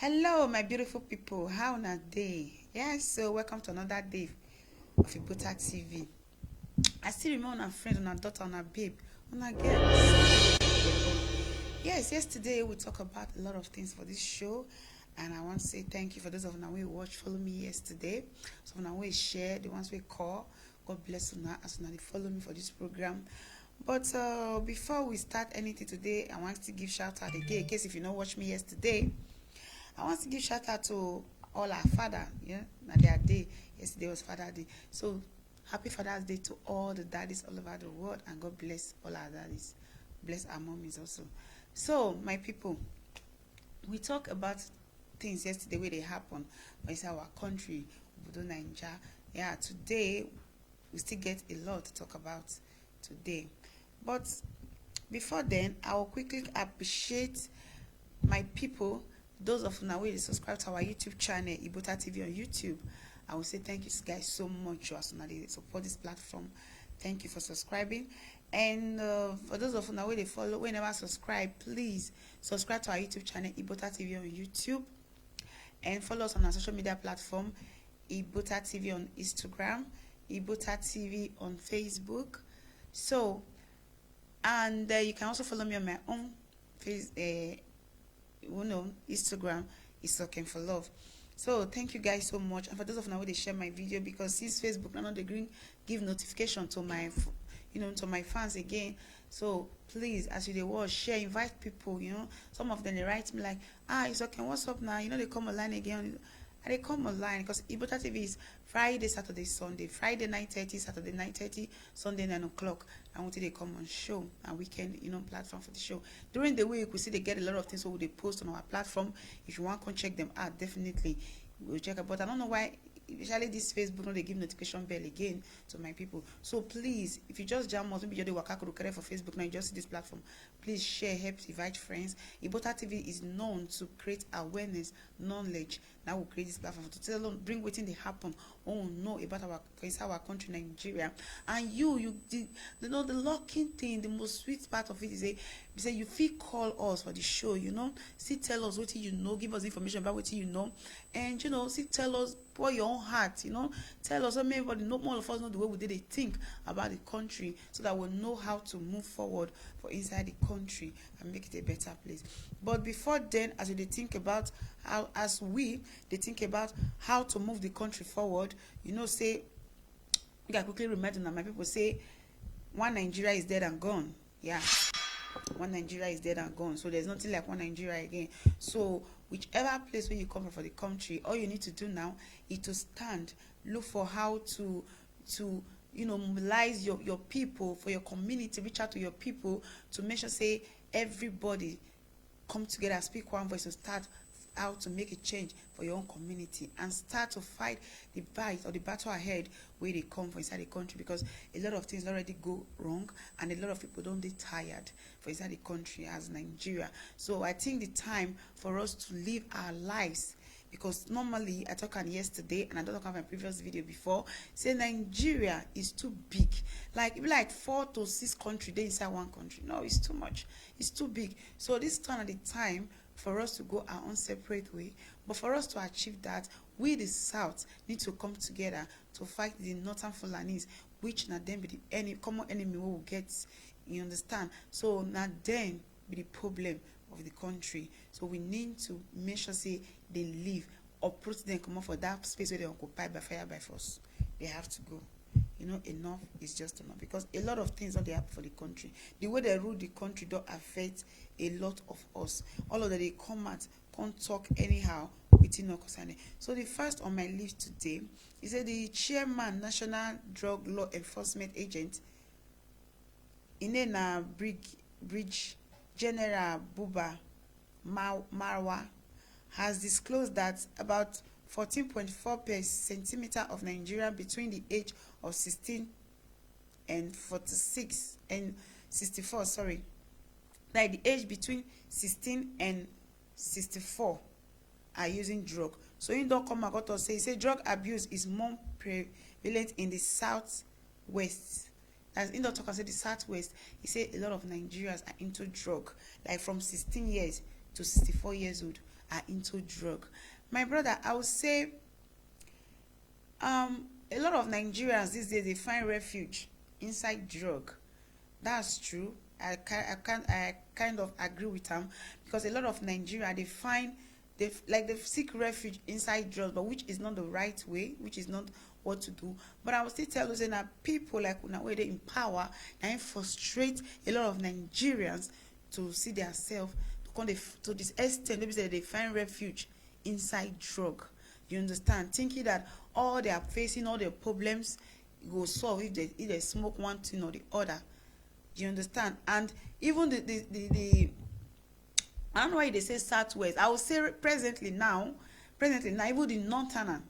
Hello, my beautiful people. How na day? Yes, so welcome to another day of Igbota TV. I still remember on a friend, on a daughter, on a babe, on a girl. Yes, yesterday we talked about a lot of things for this show, and I want to say thank you for those of you who watched, follow me yesterday. Some of you share, the ones we call. God bless you now as you follow me for this program. But before we start anything today, I want to give shout out again, in case if you don't watch me yesterday. I want to give shout out to all our father, na their day. Yesterday was Father Day. So happy Father's Day to all the daddies all over the world, and God bless all our daddies. Bless our mommies also. So my people, we talked about things yesterday where they happen inside our country, Obodo Naija. Yeah, today we still get a lot to talk about today. But before then, I will quickly appreciate my people. Those of you now who subscribe to our YouTube channel, Igbota TV on YouTube, I will say thank you guys so much as they support this platform. Thank you for subscribing. And for those of you now who they follow, who never subscribe, please subscribe to our YouTube channel, Igbota TV on YouTube, and follow us on our social media platform, Igbota TV on Instagram, Igbota TV on Facebook. So, and you can also follow me on my own Instagram is Talking for Love. So thank you guys so much. And for those of you who they share my video, because since Facebook now they give notification to my to my fans again. So please, as you watch, share, invite people. Some of them they write me like, it's okay, what's up now? They come online again. And they come online because Igbota TV is Friday, Saturday, Sunday. Friday 9:30, Saturday 9:30, Sunday 9 o'clock. And until they come on show and weekend, platform for the show. During the week, we see they get a lot of things so they post on our platform. If you want to come check them out, definitely we'll check it. But I don't know why, especially this Facebook, they give notification bell again to my people. So please, if you just jam us, maybe you're the Wakakuru for Facebook now, you just see this platform. Please share, help, invite friends. Igbota TV is known to create awareness, knowledge. Now we'll create this platform to tell them, bring what's they happen. Oh no, about our country, Nigeria. And the locking thing, the most sweet part of it is say you feel call us for the show, see tell us what give us information about what and see tell us pour your own heart, tell us, everybody know, more of us know the way they think about the country, so that we'll know how to move forward for inside the country and make it a better place. But before then, as they think about they think about how to move the country forward, say, I can quickly remind them that my people say one Nigeria is dead and gone. Yeah, one Nigeria is dead and gone. So there's nothing like one Nigeria again. So whichever place where you come from for the country, all you need to do now is to stand, look for how to mobilize your people, for your community, reach out to your people to make sure say everybody come together, speak one voice, to start out to make a change for your own community and start to fight the fight or the battle ahead where they come from inside the country, because a lot of things already go wrong and a lot of people don't get tired for inside the country as Nigeria. So I think the time for us to live our lives, because normally I talked on yesterday and I don't talk on my previous video before, say Nigeria is too big. Like it be like 4 to 6 countries they inside one country. No, it's too much. It's too big. So this turn at the time for us to go our own separate way. But for us to achieve that, we the South need to come together to fight the Northern Fulanis, which now then be the common enemy we will get. You understand? So now then be the problem of the country. So we need to make sure say they leave, or put them come up for that space where they occupy by fire by force. They have to go. Enough is just enough, because a lot of things don't happen for the country. The way they rule the country don't affect a lot of us. All of that they come out, can't talk anyhow within no concern. So the first on my list today is the chairman, National Drug Law Enforcement Agent, Inena Bridge General Buba Marwa, has disclosed that about 14.4 centimeter of Nigerians between the age of 16 and 46 and 64, like the age between 16 and 64 are using drug. So you don't come out to say drug abuse is more prevalent in the southwest. As in don't talk and say the southwest, he said a lot of Nigerians are into drug, like from 16 years to 64 years old are into drug. My brother, I would say a lot of Nigerians these days, they find refuge inside drug. That's true. I kind of agree with them, because a lot of Nigeria, they seek refuge inside drugs, but which is not the right way, which is not what to do. But I will still tell you that people like una where they in power and frustrate a lot of Nigerians to see themselves to this extent. Maybe they find refuge inside drug. You understand? Thinking that all they are facing, all their problems go solve if they smoke one thing or the other. You understand? And even the I don't know why they say Southwest. I would say presently now, even the Northerner,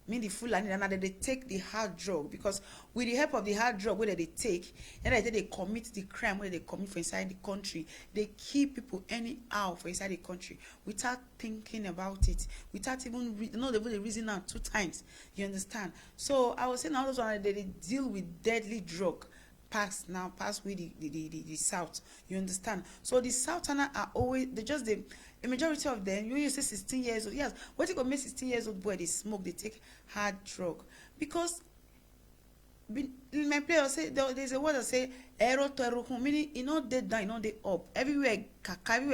mean the Fulani, and they take the hard drug, because with the help of the hard drug where they take, and they commit the crime where they commit for inside the country. They keep people anyhow for inside the country without thinking about it, without even not even the reason now 2 times. You understand? So I was saying now those ones, they deal with deadly drug. Pass with the South. You understand? So the Southerner are always, a majority of them, you say 16 years old. Yes, what you go make 16 years old boy, they smoke, they take hard drug. Because in my player say there's a word that say ero to ero, meaning you know they down, you know they up. Everywhere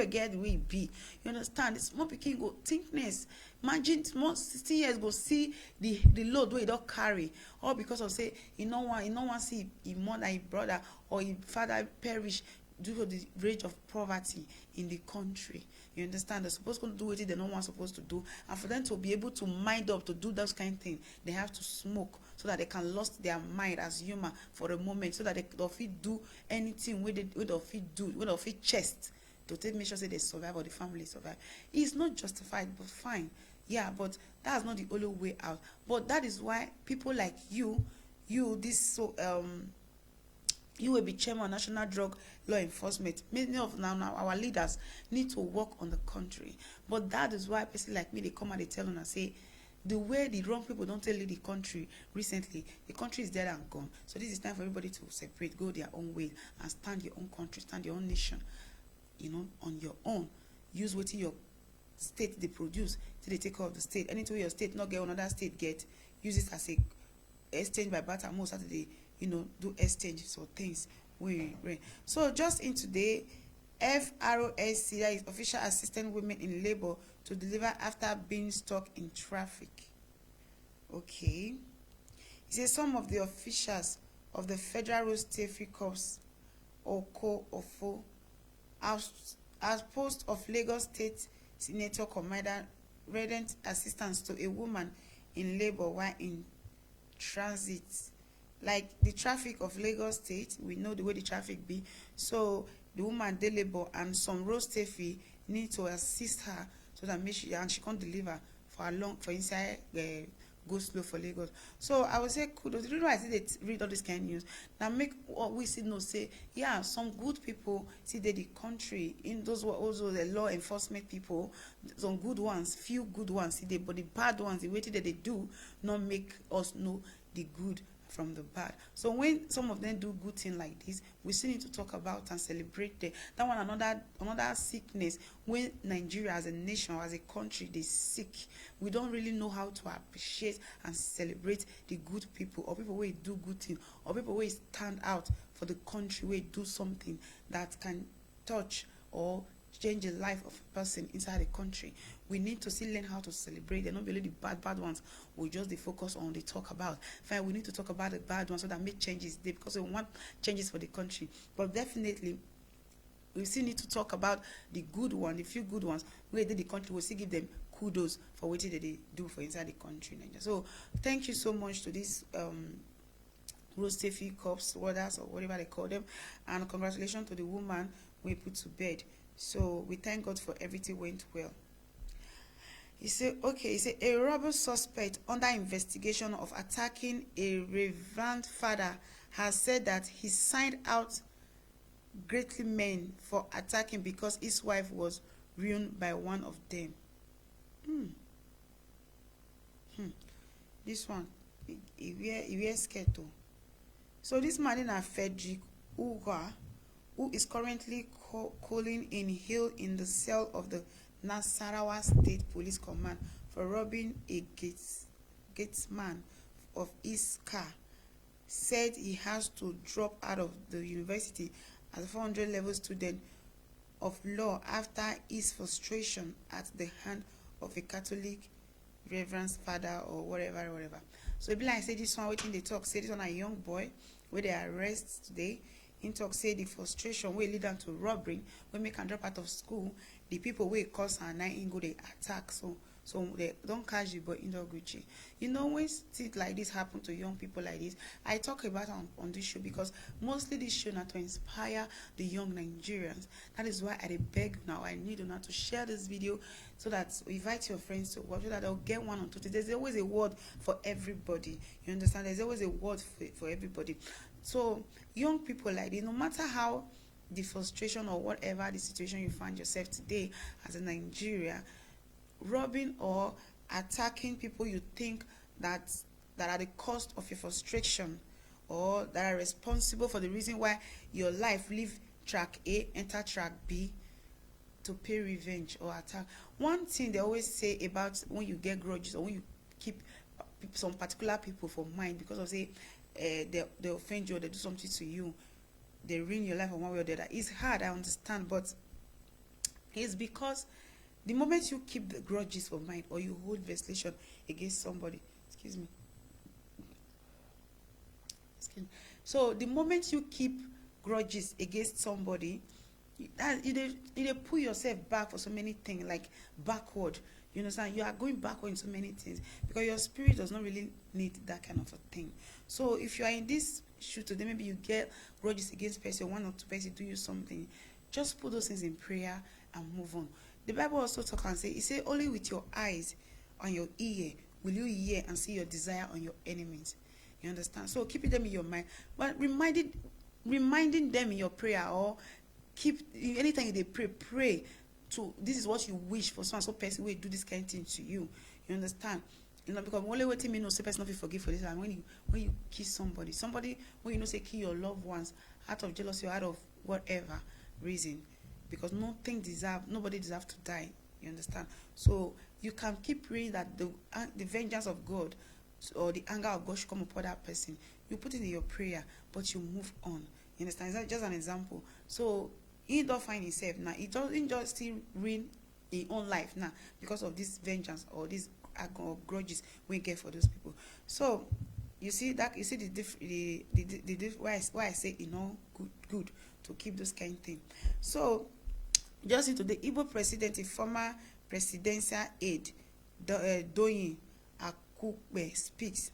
get the way it be. You understand? The small pikin go thinkness. Imagine small 16 years go see the load where he don't carry, all because of say you know want see his mother, his brother, or his father perish due to the rage of poverty in the country. You understand? They're supposed to do what they're not supposed to do, and for them to be able to mind up to do those kind of things, they have to smoke so that they can lost their mind as human for a moment, so that they don't fit do anything with fit chest to take make sure say they survive or the family survive. It's not justified, but fine. Yeah, but that's not the only way out. But that is why people like you will be chairman of National Drug Law Enforcement. Many of now our leaders need to work on the country. But that is why people like me, they come and they tell and say, the way the wrong people don't tell you the country recently, the country is dead and gone. So this is time for everybody to separate, go their own way, and stand your own country, stand your own nation, on your own. Use what your state they produce till they take care of the state. Anything your state not get, another state get, use it as a exchange by barter. Most of the do exchange so things we so just in today, FROSC, that is official assistant women in labor to deliver after being stuck in traffic. Okay, it says some of the officials of the Federal Road Safety Corps OFO as post of Lagos State Senator Commander rendered assistance to a woman in labor while in transit. Like the traffic of Lagos State, we know the way the traffic be. So the woman dey labor and some road safety need to assist her so that she can't deliver for inside go slow for Lagos. So I would say kudos. The reason why I say they read all this kind of news now make what we see say some good people see that the country in those were also the law enforcement people, some good ones, few good ones see they, but the bad ones, the way that they do not make us know the good from the bad. So when some of them do good things like this, we still need to talk about and celebrate them. That one another sickness when Nigeria as a nation or as a country they sick. We don't really know how to appreciate and celebrate the good people, or people who do good things, or people who stand out for the country, who do something that can touch or change the life of a person inside the country. We need to still learn how to celebrate. They're not really the bad ones. We just focus on the talk about. Fine, we need to talk about the bad ones so that make changes there, because we want changes for the country. But definitely, we still need to talk about the good one, the few good ones. Where the country will still give them kudos for what they do for inside the country. So thank you so much to this road safety corps, warders, or whatever they call them, and congratulations to the woman we put to bed. So we thank God for everything went well. He said, a robber suspect under investigation of attacking a reverend father has said that he signed out greatly men for attacking because his wife was ruined by one of them. This one, he wears scared too. So this man in a Frederick Uga, who is currently calling in Hill in the cell of the Nasarawa State Police Command for robbing a gatesman of his car. Said he has to drop out of the university as a 400 level student of law after his frustration at the hand of a Catholic reverend's father or whatever. So it be like say this one waiting they talk, say this one a young boy where they arrest today. In talk say the frustration will lead them to robbery, when make can drop out of school, the people will cause and night go they attack. So they don't catch the boy in the Gucci. You know, when things like this happen to young people like this, I talk about on this show because mostly this show not to inspire the young Nigerians. That is why I beg now, I need you now to share this video so that invite your friends to watch, so that they'll get one or two. There's always a word for everybody. You understand? There's always a word for everybody. So young people like this, no matter how the frustration or whatever the situation you find yourself today as a Nigeria, robbing or attacking people you think that are the cause of your frustration or that are responsible for the reason why your life leave track A, enter track B to pay revenge or attack. One thing they always say about when you get grudges or when you keep some particular people for mind because of say they offend you or they do something to you, they ruin your life in one way or the other. It's hard, I understand, but it's because the moment you keep the grudges for mind or you hold vexation against somebody, excuse me. So the moment you keep grudges against somebody, you pull yourself back for so many things, like backward. You understand? You are going backward in so many things because your spirit does not really need that kind of a thing. So if you are in this shoe today, maybe you get grudges against person, one or two person do you something, just put those things in prayer and move on. The Bible also talks and say, it say only with your eyes and your ear will you hear and see your desire on your enemies. You understand? So keep them in your mind, but reminding them in your prayer, or keep anytime they pray to this is what you wish for someone, so person will do this kind of thing to you. You understand? You know, because only waiting me no say person not forgive for this. And when you kiss somebody when you know say kill your loved ones out of jealousy or out of whatever reason, because nobody deserves to die. You understand? So you can keep praying that the vengeance of God or the anger of God should come upon that person. You put it in your prayer, but you move on. You understand? Is that just an example? So he don't find himself now. He doesn't just still ruin his own life now because of this vengeance or this grudges we get for those people. So you see the why I say good to keep those kind of thing. So just into the Igbo president, the former presidential aide Doyin Okupe speaks.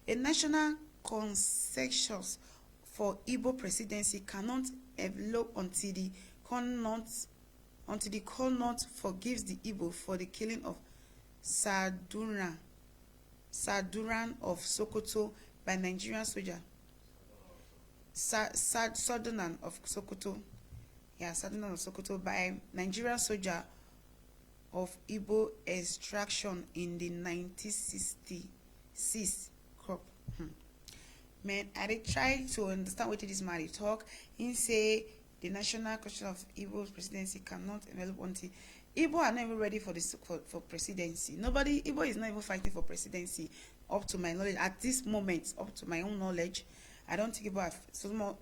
A national consensus for Igbo presidency cannot develop until the Callous forgives the Igbo for the killing of Sardauna of Sokoto by Nigerian soldier. Sardauna of Sokoto. Yeah, Sardauna of Sokoto by Nigerian soldier of Igbo extraction in the 1966 crop. Man, I try to understand what this man talk. He say the national question of Igbo's presidency cannot develop until Igbo are not even ready for this for presidency. Igbo is not even fighting for presidency up to my knowledge at this moment. Up to my own knowledge, I don't think Igbo have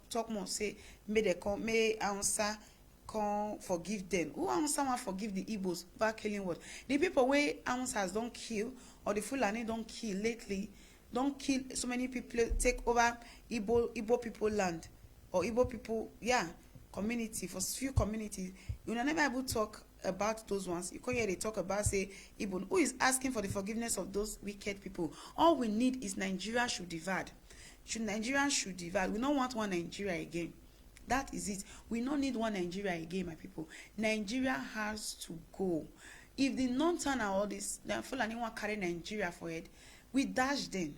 talk more. Say may answer can forgive them. Who answer want forgive the Igbos back killing what? The people where answers don't kill or the Fulani don't kill lately. Don't kill so many people, take over Igbo people land or Igbo people, community, for few communities. You will never able to talk about those ones. You can't hear they talk about, say, Igbo. Who is asking for the forgiveness of those wicked people? All we need is Nigeria should divide. Nigeria should divide. We don't want one Nigeria again. That is it. We don't need one Nigeria again, my people. Nigeria has to go. If the non-turn all this, then feel anyone carry Nigeria for it, we dash them.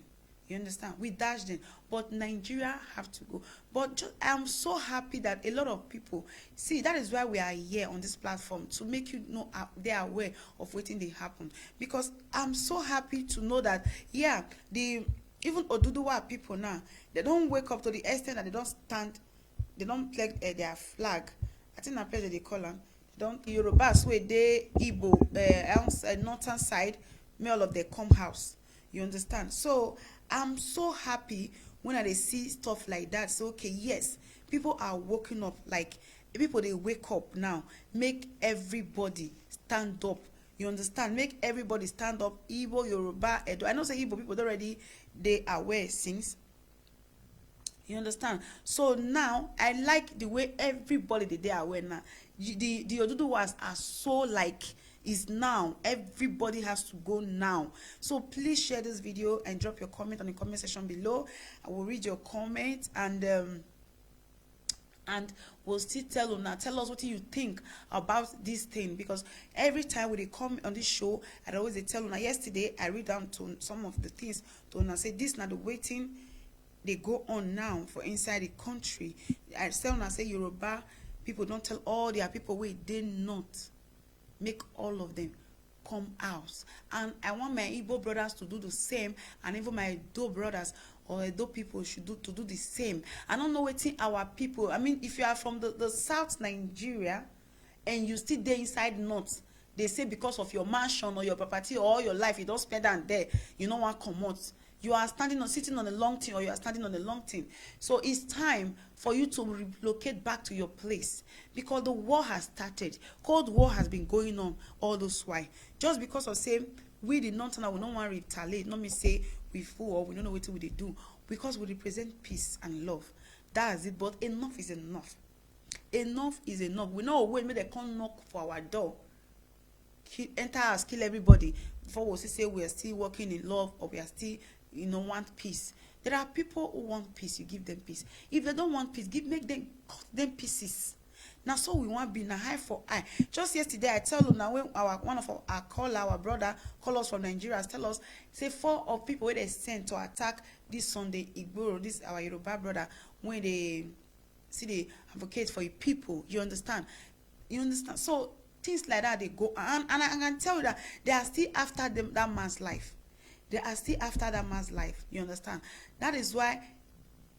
You understand? We dash them. But Nigeria have to go. But I'm so happy that a lot of people, see, that is why we are here on this platform, to make you know they are aware of what they happened. Because I'm so happy to know that, even Oduduwa people now, they don't wake up to the extent that they don't stand, they don't play their flag. I think that place they call them. don't Yorubas where they Igbo northern side, may all of them come house. You understand? So I'm so happy when I see stuff like that. So okay, yes, people are waking up. Like people, they wake up now. Make everybody stand up. You understand? Make everybody stand up. Igbo, Yoruba, Edo. I know say Igbo people already they aware since. You understand? So now I like the way everybody they are aware now. The Oduduwas are so like is now. Everybody has to go now. So please share this video and drop your comment on the comment section below. I will read your comment and we'll still tell you now. Tell us what you think about this thing, because every time when they come on this show, I always tell you now. Yesterday I read down to some of the things to now say this now the waiting they go on now for inside the country. I tell now say Yoruba people don't tell all their people where they not make all of them come out, and I want my Igbo brothers to do the same, and even my Edo brothers or Edo people should do the same. I don't know what our people. I mean, if you are from the South Nigeria and you still there inside North, they say because of your mansion or your property or your life, you don't spend that there, you don't want to come out. You are sitting on a long thing, or you are standing on a long thing. So it's time for you to relocate back to your place, because the war has started. Cold war has been going on all those while. Just because of saying we did not turn out, we don't want to retaliate. Not me say we fool or we don't know what we do, because we represent peace and love. That's it. But enough is enough. Enough is enough. We know when they come knock for our door, enter us, kill everybody. Before we say we are still working in love, or we are still want peace. There are people who want peace, you give them peace. If they don't want peace, make them cut them pieces. Now so we want to be in a eye for eye. Just yesterday I tell you now, when one of our brother Callous from Nigeria tell us, say 4 of people where they sent to attack this Sunday Igbo, this our Yoruba brother, when they see they advocate for people. You understand? So things like that they go, and I can tell you that they are still after that man's life. They are still after that man's life. You understand? That is why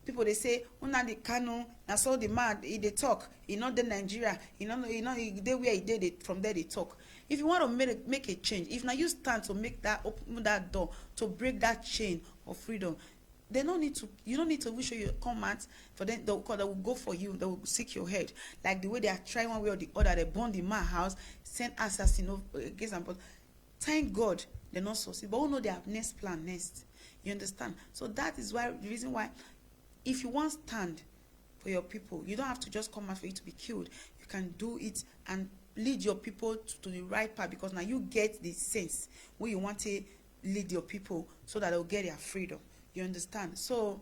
people they say, "Una the Kanu, na so the man they talk. He not the Nigeria. He they where he did it. From there they talk." If you want to make a change, if now you stand to make that open that door to break that chain of freedom, they don't need to. You don't need to wish your command for them. They will go for you. They will seek your head, like the way they are trying one way or the other. They burn the man house, send assassins against them. But thank God they're not succeed, but who know their next plan next. You understand? So that is why the reason why, if you want to stand for your people, you don't have to just come out for you to be killed. You can do it and lead your people to the right path, because now you get the sense where you want to lead your people so that they'll get their freedom. You understand? So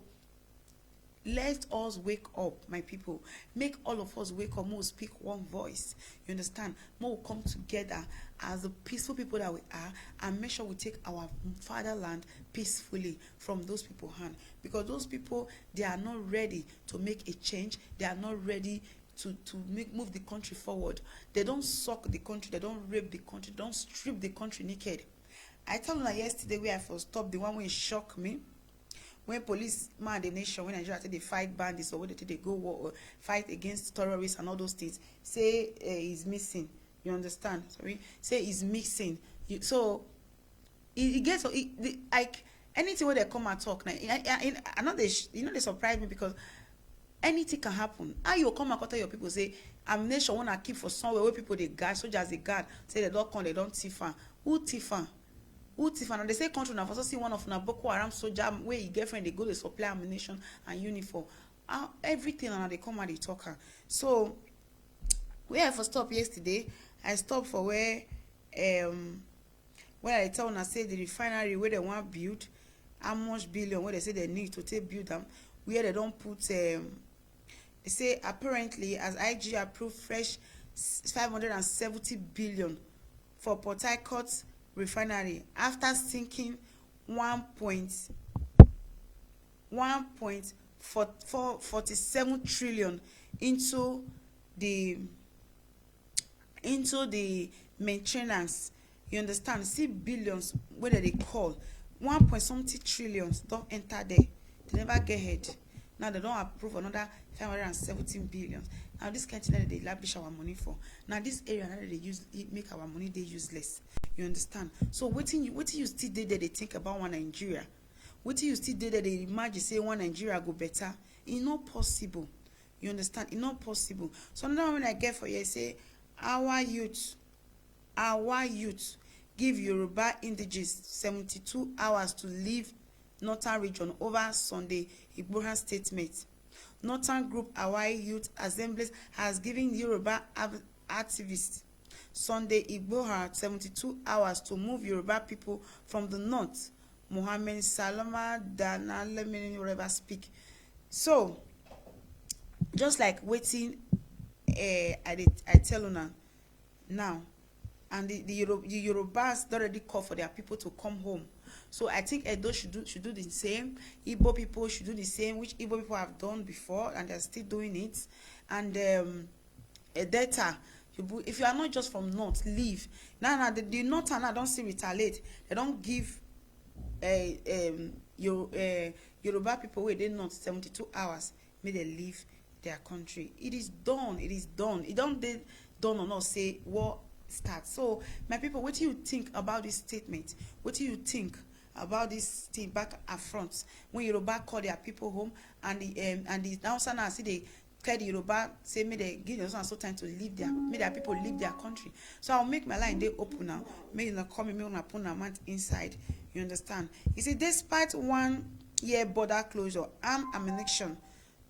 let us wake up, my people. Make all of us wake up. More speak one voice. You understand? More come together as the peaceful people that we are, and make sure we take our fatherland peacefully from those people's hand. Because those people, they are not ready to make a change. They are not ready to move the country forward. They don't suck the country. They don't rape the country. They don't strip the country naked. I told you yesterday where I first stopped, the one where it shocked me. When police man the nation, when Nigeria say they fight bandits, or when they go war or fight against terrorists and all those things, say he's missing. You understand? Sorry, say he's missing. So it gets like anything where they come and talk. Now, I know they they surprise me, because anything can happen. How you come and tell your people say ammunition wanna keep for somewhere where people they guard, soldiers they guard, say they don't come, they don't tiffan. Who tiffan? And they say country now also see one of na Boko Haram soldier where his girlfriend they go to supply ammunition and uniform. Everything and they come and they talk. So where I first stopped yesterday, I stopped for where I tell when I say the refinery where they want to build, how much billion where they say they need to take build them, where they don't put they say apparently as IG approved fresh 570 billion for Port Harcourt refinery after sinking 1.47 trillion into the maintenance. You understand? See billions where they call 1 point something trillions don't enter there. They never get ahead. Now they don't approve another 517 billion. Now this kind of thing that they lavish our money for. Now this area that they use make our money they useless. You understand? So what you still did that they think about one Nigeria? What you still did that they imagine say one Nigeria go better? It's not possible. You understand? It's not possible. So another one I get for you say our youth give Yoruba indigenous 72 hours to leave Northern region over Sunday. Igbo statement. Northern group Hawaii Youth Assembly has given Yoruba activists Sunday Igbo 72 hours to move Yoruba people from the north. Mohammed Salama Dana, let me whatever speak. So, just like waiting, I tell you now, and the Yorubas already call for their people to come home. So I think Edo should do the same. Igbo people should do the same, which Igbo people have done before, and they're still doing it. And Delta, if you are not just from north, leave. Now the north and I don't see retaliate. They don't give Yoruba people where they not 72 hours. May they leave their country. It is done. It is done. It don't they done or not say war start. So my people, what do you think about this statement? What do you think about this thing back and front when Yoruba call their people home and the now see they tell the Yoruba say may they give them so time to leave their people leave their country. So I'll make my line they open now. May you not come in, may you not put a man inside. You understand? You see, despite 1 year border closure, armed ammunition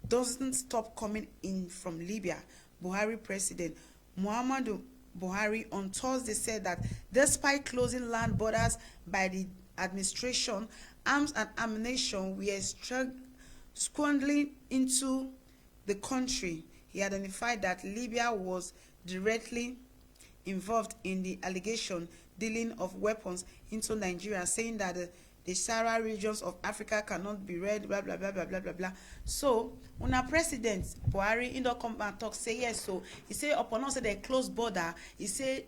doesn't stop coming in from Libya. Buhari president Muhammadu Buhari on Thursday said that despite closing land borders by the administration, arms and ammunition were squandering into the country. He identified that Libya was directly involved in the allegation dealing of weapons into Nigeria, saying that the Sahara regions of Africa cannot be read, blah, blah, blah, blah, blah, blah, blah. So, when our president, Buhari, in the come and talk, say yes, so he say, upon us, they close border, he say,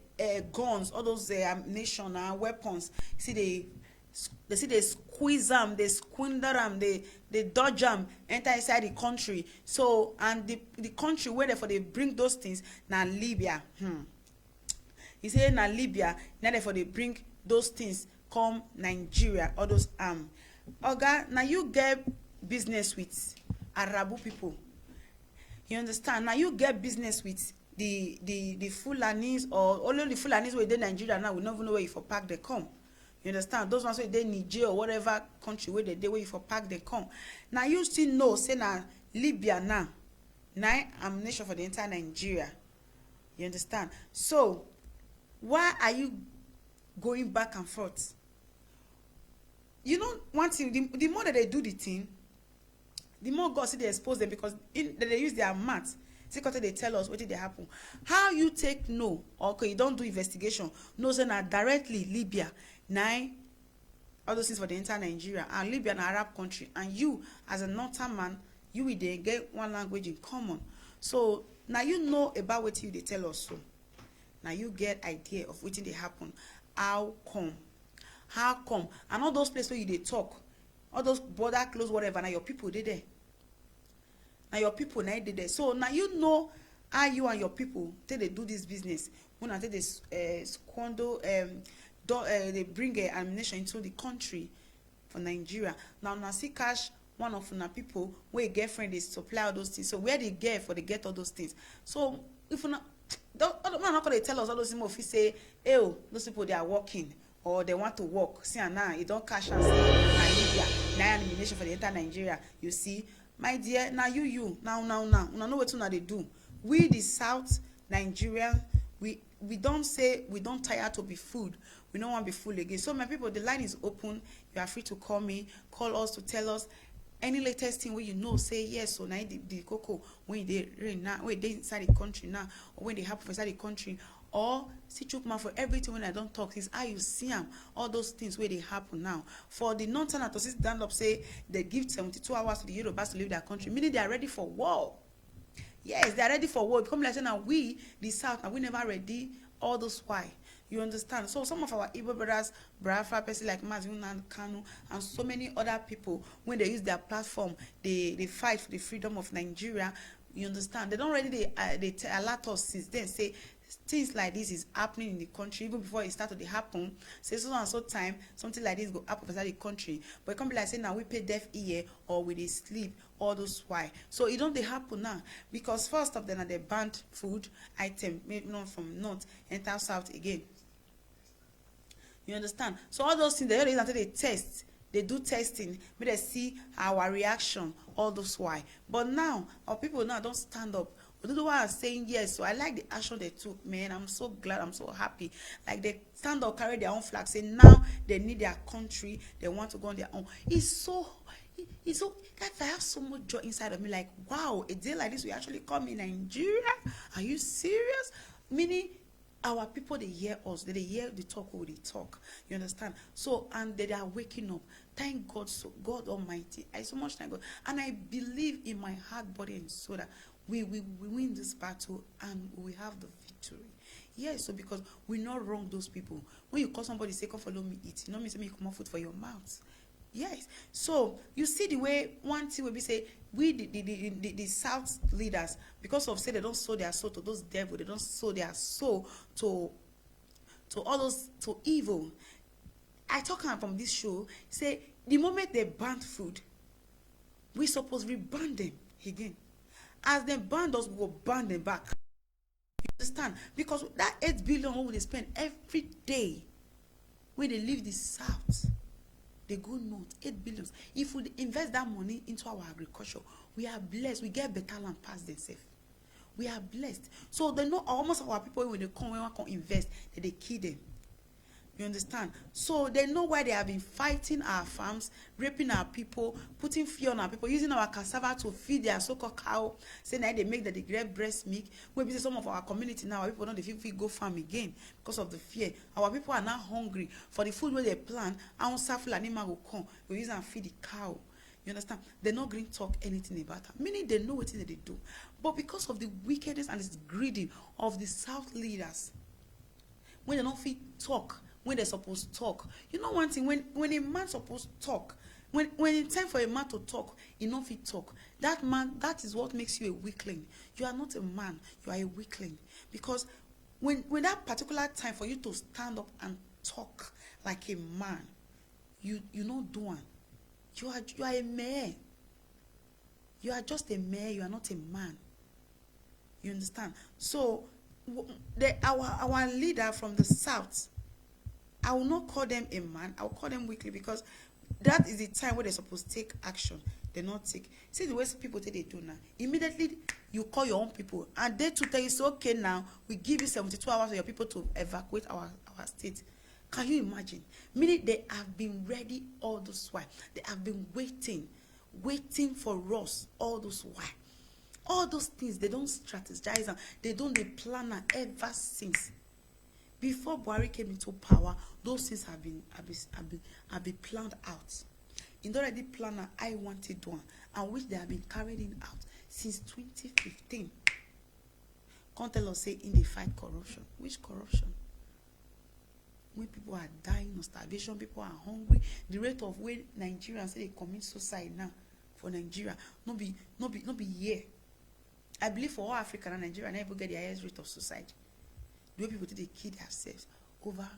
guns, all those ammunition and weapons, see, they squeeze them, they squander them, they dodge them, enter inside the country. So, and the country where they bring those things, now Libya. He say, now Libya, now therefore they bring those things, come Nigeria, all those Oga, now you get business with Arabu people. You understand? Now you get business with the Fulanis, or only the Fulanis where they Nigeria now, we don't even know where you for park they come. You understand? Those ones where they Niger or whatever country where they where you for park they come. Now you still know, say now Libya now ammunition for the entire Nigeria. You understand? So why are you going back and forth? You know, one thing, the more that they do the thing, the more God see they expose them, because they use their math. See, because they tell us what did they happen. How you take no, okay, you don't do investigation. No, so now directly Libya, all those things for the entire Nigeria, and Libya an Arab country, and you as a northern man, you will then get one language in common. So now you know about what you they tell us so. Now you get idea of what they happen. How come? How come? And all those places where you they talk, all those border close, whatever, now your people did there. Now your people now did there. So now you know how you and your people till they do this business. When I tell they squander, they bring ammunition into the country for Nigeria. Now see cash one of the people where girlfriend is supply all those things. So where they get for they get all those things. So if you not, not gonna tell us all those things. If you say, oh, those people they are working or they want to work, see and now you don't cash and say Libya, now ammunition for the entire Nigeria. You see, my dear, now now know what they do. We the South Nigeria, we don't say we don't tire to be fooled. We don't want to be fooled again. So my people, the line is open. You are free to call me, call us to tell us any latest thing where you know, say yes. So now the cocoa when they rain now, when they inside the country now, or when they happen inside the country, or see Chukma for everything when I don't talk. Is how you see them, all those things where they happen now. For the non-tenant to stand up, say they give 72 hours to the Yorubas to leave their country, meaning they are ready for war. Yes, they are ready for war. Become like saying now we, the South, and we never ready. All those why. You understand? So some of our Igbo brothers, Biafra person like Mazuna Kanu, and so many other people, when they use their platform, they fight for the freedom of Nigeria. You understand? They don't really they alert us since then, say things like this is happening in the country even before it started to happen. Say so and so time something like this go happen inside the country, but it can't be like say now we pay deaf ear or we dey sleep, all those why. So it don't they happen now because first of them are they banned food item maybe not from north enter south again. You understand? So all those things, they always until they test, they do testing, may they see our reaction, all those why. But now, our people now don't stand up. Oduduwa are saying yes, so I like the action they took, man. I'm so glad, I'm so happy. Like they stand up, carry their own flag, say now they need their country, they want to go on their own. It's so, guys, I have so much joy inside of me. Like, wow, a day like this, we actually come in Nigeria? Are you serious? Meaning, our people, they hear us, they hear the talk who they talk. You understand? So, and they are waking up. Thank God, so God Almighty. I so much thank God. And I believe in my heart, body, and soul that we win this battle and we have the victory. Yes, so because we not wrong those people. When you call somebody, say, come follow me, eat. You know me, say, me come on food for your mouth. Yes. So you see the way one thing will be say we the South leaders, because of say they don't sow their soul to those devil, they don't sow their soul to all those to evil. I talk from this show, say the moment they ban food, we suppose reban them again. As they ban us, we will ban them back. You understand? Because that 8 billion what they spend every day when they leave the South. They go north, 8 billion. If we invest that money into our agriculture, we are blessed. We get better land past themselves. We are blessed. So they know almost our people when they come invest, that they kill them. You understand? So they know why they have been fighting our farms, raping our people, putting fear on our people, using our cassava to feed their so-called cow, saying that they make that they get breast milk. Maybe some of our community now, our people don't feel go farm again because of the fear. Our people are now hungry for the food where they plant. Our suffer animal will come. We use and feed the cow. You understand? They're not going to talk anything about that. Meaning they know what they do. But because of the wickedness and this greedy of the South leaders, when they don't feel talk, when they're supposed to talk. You know one thing, when a man supposed to talk, when it's time for a man to talk, he not fit talk. That man, that is what makes you a weakling. You are not a man, you are a weakling. Because when that particular time for you to stand up and talk like a man, you not do one. You are a man. You are just a man, you are not a man. You understand? So our leader from the South, I will not call them a man. I will call them weakly because that is the time where they're supposed to take action. They're not take. See the way people say they do now. Immediately you call your own people and they to tell you, so okay now, we give you 72 hours for your people to evacuate our state. Can you imagine? Meaning they have been ready all this while. They have been waiting for us all this while. All those things, they don't strategize and they plan ever since. Before Buhari came into power, those things have been planned out. In the already planner, I wanted one, and which they have been carrying out since 2015. Can't tell us say in the fight corruption. Which corruption? When people are dying of starvation, people are hungry. The rate of when Nigerians say they commit suicide now for Nigeria, no be here. I believe for all Africa and Nigeria, never get the highest rate of suicide. The way people they kill themselves over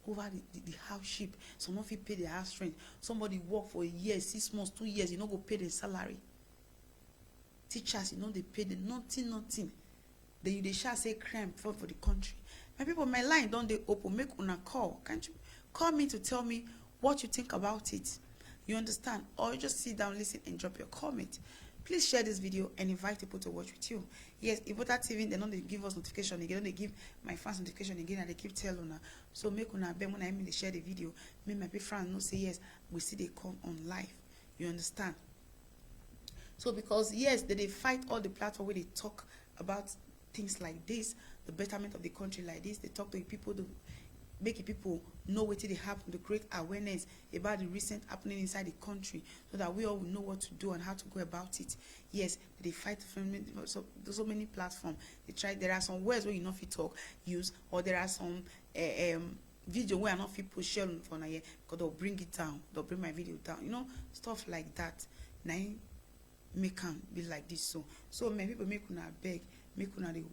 the house ship. Some of you pay their house rent. Somebody work for a year, 6 months, 2 years, you know, go pay their salary. Teachers, you know, they pay them nothing. They shall say crime for the country. My people, my line don't they open. Make una call. Can't you call me to tell me what you think about it? You understand? Or you just sit down, listen, and drop your comment. Please share this video and invite people to watch with you. Yes, Ibota TV, they don't give us notification again. They give my fans notification again, and they keep telling una. So make una be when I mean they share the video. Make my big friends know say yes, we see they come on live. You understand? So because yes, they fight all the platform where they talk about things like this, the betterment of the country like this. They talk to the people to make people know what they happen, to create awareness about the recent happening inside the country, so that we all will know what to do and how to go about it. Yes, they fight from so many platforms. They try. There are some words where you know if you talk, use, or there are some video where I not fit push share for na here because they'll bring it down, they'll bring my video down, you know, stuff like that. Now make can be like this. So many people make una beg, make una dey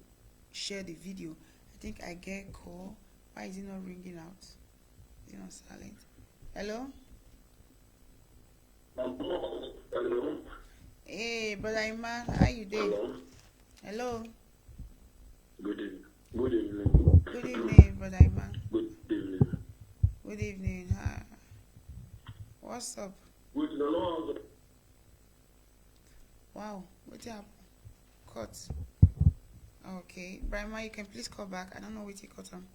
share the video. I think I get call. Why is it not ringing out? Is it not silent? Hello? Hello. Hey, brother Iman, how you doing? Hello. Good evening. Good evening. Good evening, brother Iman. Good evening. Good evening. Hi. What's up? Good evening. Wow, what happened? Cut. Okay, Brahma, you can please call back. I don't know what you cut on.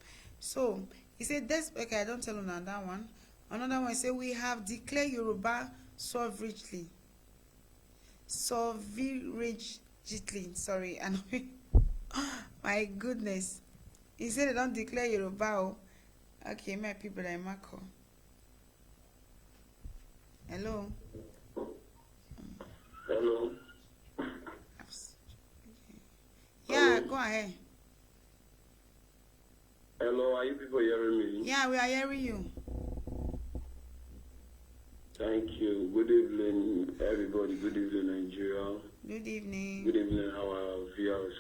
So he said this. Okay, I don't tell you that one. Another one say we have declared Yoruba sovereignty. Sorry, and my goodness. He said they don't declare Yoruba. Oh. Okay, my people are Marco. Hello. Hello. Yeah, go ahead. Hello, are you people hearing me? Yeah, we are hearing you. Thank you. Good evening, everybody. Good evening, Nigeria. Good evening. Good evening, our viewers.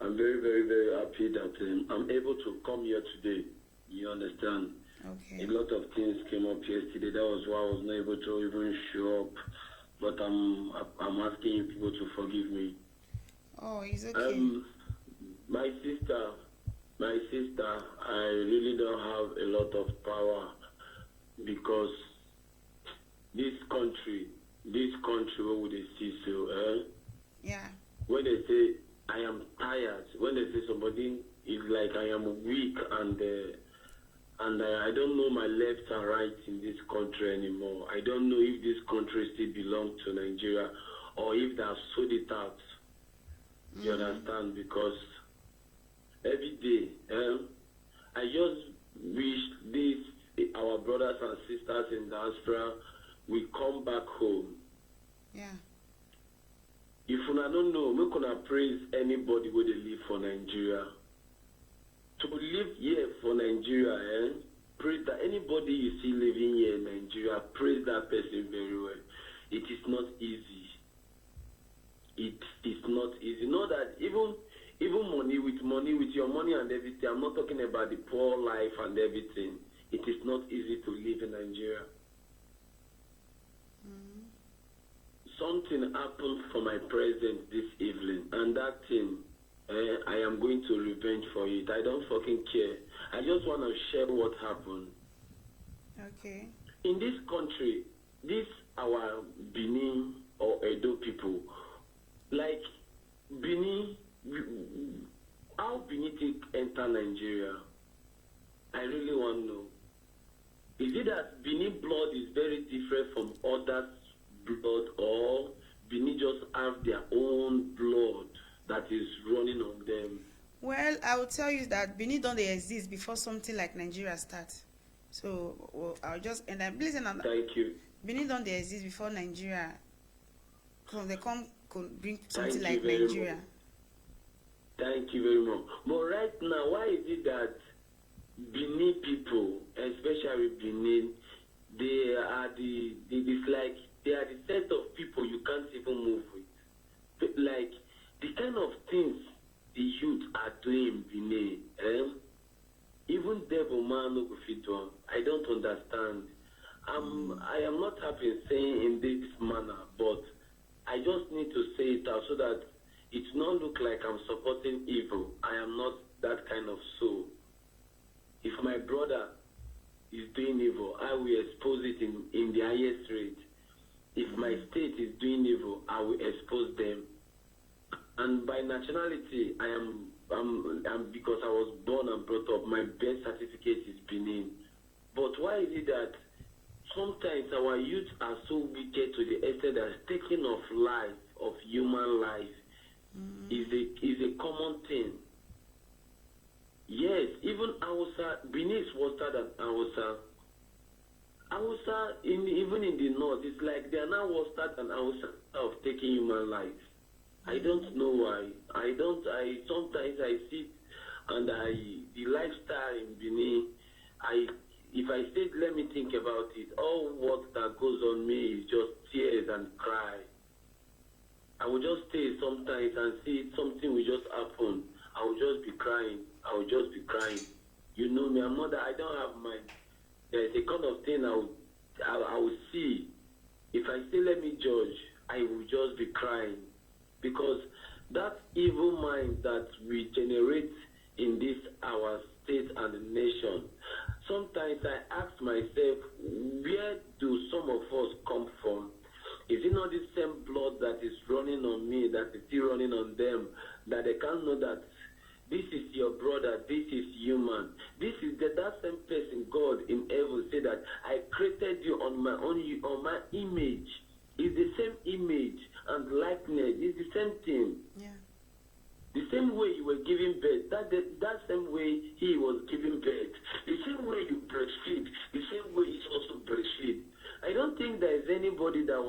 I'm very, very, very happy that I'm able to come here today. You understand? Okay. A lot of things came up yesterday. That was why I was not able to even show up. But I'm asking you people to forgive me. Oh, it's okay. My sister, I really don't have a lot of power because this country where would they see so, Yeah. when they say I am tired, when they say somebody is like I am weak and I don't know my left and right in this country anymore. I don't know if this country still belongs to Nigeria or if they have sold it out. You understand? Because every day, I just wish our brothers and sisters in diaspora will come back home. Yeah. If una don't know, we cannot praise anybody where they live for Nigeria. To live here for Nigeria, praise that anybody you see living here in Nigeria, praise that person very well. It is not easy. It is not easy. Know that even money with your money and everything, I'm not talking about the poor life and everything. It is not easy to live in Nigeria. Something happened for my president this evening, and that thing, I am going to revenge for it. I don't fucking care. I just want to share what happened. Okay. In this country, this our Benin or Edo people, like Benin, how Benin take enter Nigeria? I really want to know. Is it that Benin blood is very different from others' blood, or Benin just have their own blood that is running on them? Well, I will tell you that Benin don't exist before something like Nigeria starts. So I'll just and I'm listening. Thank you. Benin don't exist before Nigeria. So they come could bring something Thank like you Nigeria. much. Thank you very much. But right now, why is it that Benin people, especially Benin, they are they are the set of people you can't even move with. Like the kind of things the youth are doing in Benin, even devil man no go fit do. I don't understand. I am not happy saying in this manner, but I just need to say it out so that it not look like I'm supporting evil. I am not that kind of soul. If my brother is doing evil, I will expose it in the highest rate. If my state is doing evil, I will expose them. And by nationality, I'm because I was born and brought up, my birth certificate is Benin. But why is it that sometimes our youth are so wicked to the extent that taking of life, of human life, is a common thing? Yes, even Hausa, Benin is worse than Hausa. Hausa, even in the north, it's like they are now worse than Hausa of taking human life. I don't know why. Sometimes I sit and the lifestyle in Benin, if I said let me think about it, all what that goes on me is just tears and cry. I will just stay sometimes and see something will just happen. I will just be crying. I will just be crying. You know me, I'm mother. I don't have my. There's a kind of thing I will see. If I say let me judge, I will just be crying, because that evil mind that we generate in this our state and nation. Sometimes I ask myself, where do some of us come from? Is it not the same blood that is running on me, that is still running on them, that they can't know that this is your brother, this is human. This is that same person, God in heaven said that I created you on my image. It's the same image and likeness. It's the same thing. Yeah. The same way you were giving birth, that same way he was giving birth. The same way you breastfeed, the same way he's also breastfeed. I don't think there is anybody that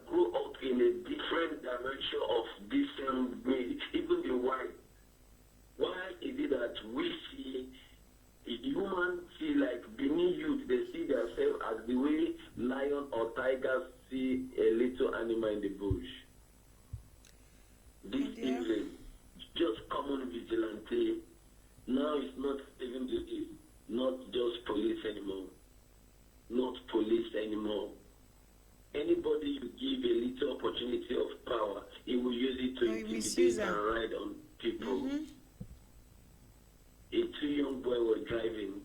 grew up in a different dimension of this same way. Even the white. Why is it that we see humans see like Benin youth, they see themselves as the way lion or tigers see a little animal in the bush? This evening, just common vigilante. Now it's not even not just police anymore. Not police anymore. Anybody you give a little opportunity of power, he will use it to intimidate and ride on people. Mm-hmm. A 2 young boy was driving.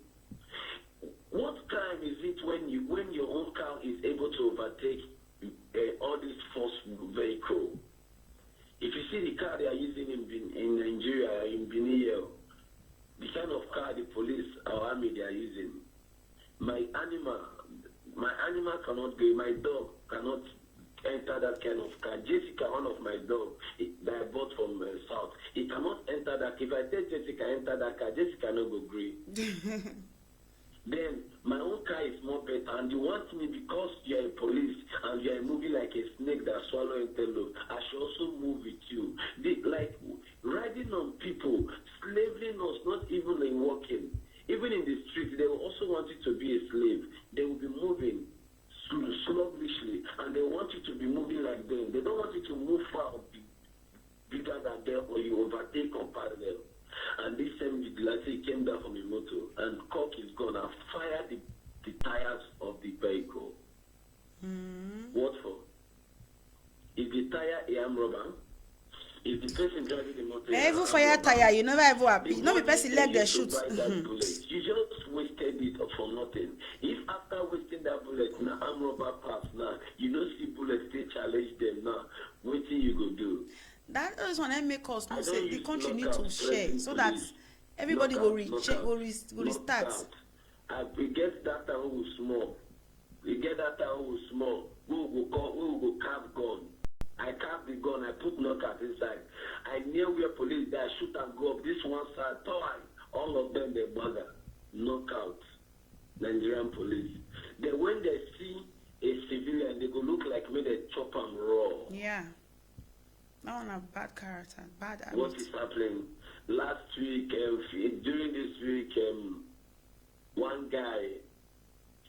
What crime is it when your own car is able to overtake all this force vehicle? If you see the car they are using in Nigeria, in Benin, the kind of car the police or army they are using, my animal cannot go, my dog cannot enter that kind of car. Jessica, one of my dogs that I bought from South, he cannot enter that. If I tell Jessica enter that car, Jessica no go agree. Then my own car is more better, and you want me because you are a police and you are moving like a snake that swallow antelope. I should also move with you. Like riding on people, slaving us, not even in walking. Even in the streets, they will also want you to be a slave. They will be moving sluggishly, and they want you to be moving like them. They don't want you to move far or be bigger than them, or you overtake or pass them. And this same vigilante came down from the motor, and cock is gone and fired the tires of the vehicle. Mm. What for? Is the tire a armed robber? Is the person driving the motor? Even fire tire, you never ever happy. No, the person leg they shoot. You just wasted it for nothing. If after wasting that bullet, now armed robber pass now, you don't see bullets, they challenge them now. What thing you go do? That is when I make us know say the country need to share so that everybody will restart. We get that time who will small. We get that time who will small. Who will carve gun. I carve the gun, I put knockout inside. I near where police there, shoot and go up. This one side, toy. All of them they bugger. Knockout. Nigerian police. Then when they see a civilian, they go look like me, they chop and raw. Yeah. That one have bad character, bad habit. What is happening? Last week, during this week, one guy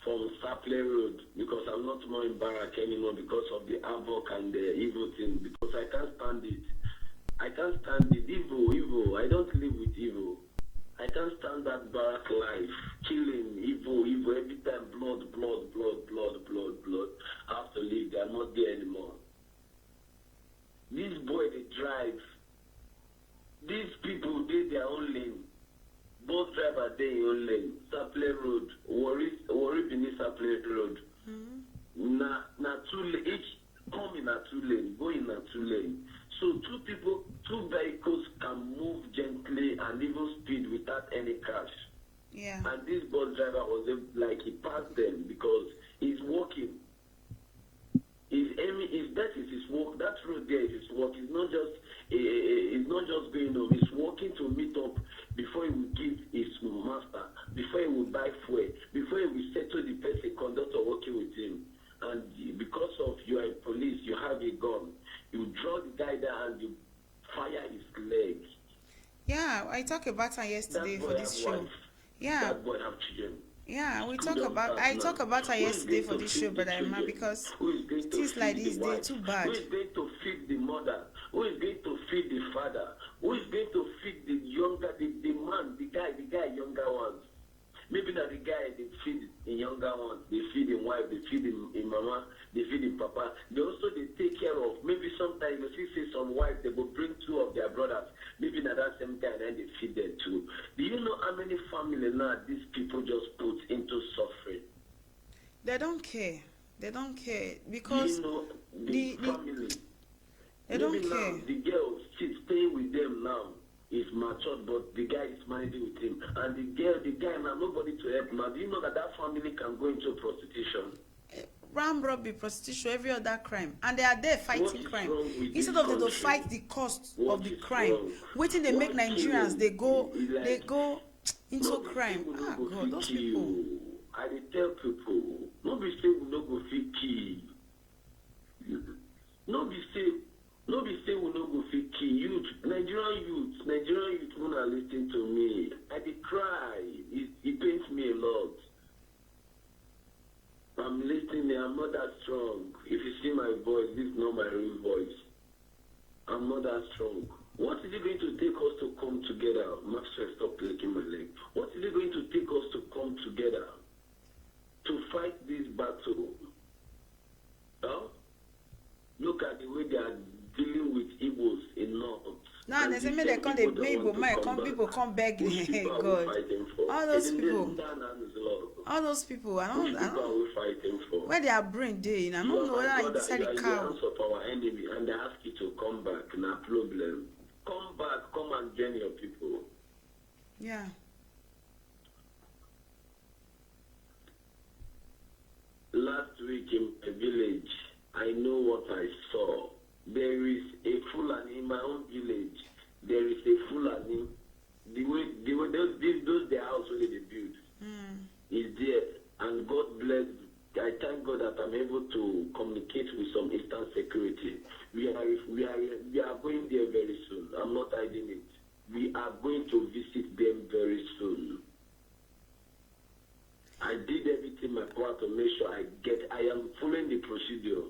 from Saple Road, because I'm not more in Barrack anymore because of the havoc and the evil thing, because I can't stand it. I can't stand it. Evil. I don't live with evil. I can't stand that Barrack life. Killing, evil. Every time, blood. I have to leave. They are not there anymore. This boy, they drive. These people did their own lane. Both drivers they in own lane. Saple Road, Worry Benin Saple Road. Na two lane. Each come in a 2 lane, go in a 2 lane. So two vehicles can move gently and even speed without any crash. Yeah. And this bus driver was like he passed them because he's walking. That is his walk. That road there is his walk. It's not just going home. He's walking to meet up before he will give his master, before he will buy fuel, before he will settle the person conductor working with him. And because of you are a police, you have a gun. You draw the guy there and you fire his leg. I talked about her yesterday That boy for this have show. wife. Yeah. That boy have children. Yeah, we Who talk does about that I now? talk about her Who is yesterday going for to this feed show, the Brother Emma, children? because Who is going to things feed like the this, they're wife? too Who bad. is going to feed the mother? Who is going to feed the father? Who is going to feed the younger, the man, the guy, younger ones? Maybe not the guy, they feed the younger ones. They feed him wife, they feed him mama, they feed him papa. They also they take care of. Maybe sometimes you see some wives, they will bring 2 of their brothers. Maybe at that same time, and they feed them too. Do you know how many families now these people just put into suffering? They don't care. They don't care because You know, the family. They don't Maybe care. now the girl, she's staying with them now. Is matured, but the guy is managing with him. And the guy now, nobody to help now. Do you know that family can go into prostitution? Ram robbery, prostitution, every other crime, and they are there fighting crime. Instead of them to fight the cost of the crime, waiting they make Nigerians they go into crime. Ah God, those people. I dey tell people, no be say we no go fit kill. No be say we no go fit kill. Nigerian youth, wanna listen to me. I dey cry. It pains me a lot. I'm listening. I'm not that strong. If you see my voice, this is not my real voice. I'm not that strong. What is it going to take us to come together? Maxwell, stop clicking my leg. What is it going to take us to come together to fight this battle? Huh? Look at the way they are dealing with Igbos in North. Now they say they come, people come beg God. All those people, I don't. Where they are brain day, I don't know whether you decide the cow. Of our enemy, and they ask you to come back. No problem. Come back. Come and join your people. Yeah. Last week in a village, I know what I saw. There is a Fulani in my own village. There is a Fulani. The way those their house where they build is there, and God bless. I thank God that I'm able to communicate with some Eastern security. We are going there very soon. I'm not hiding it. We are going to visit them very soon. I did everything in my power to make sure I am following the procedure.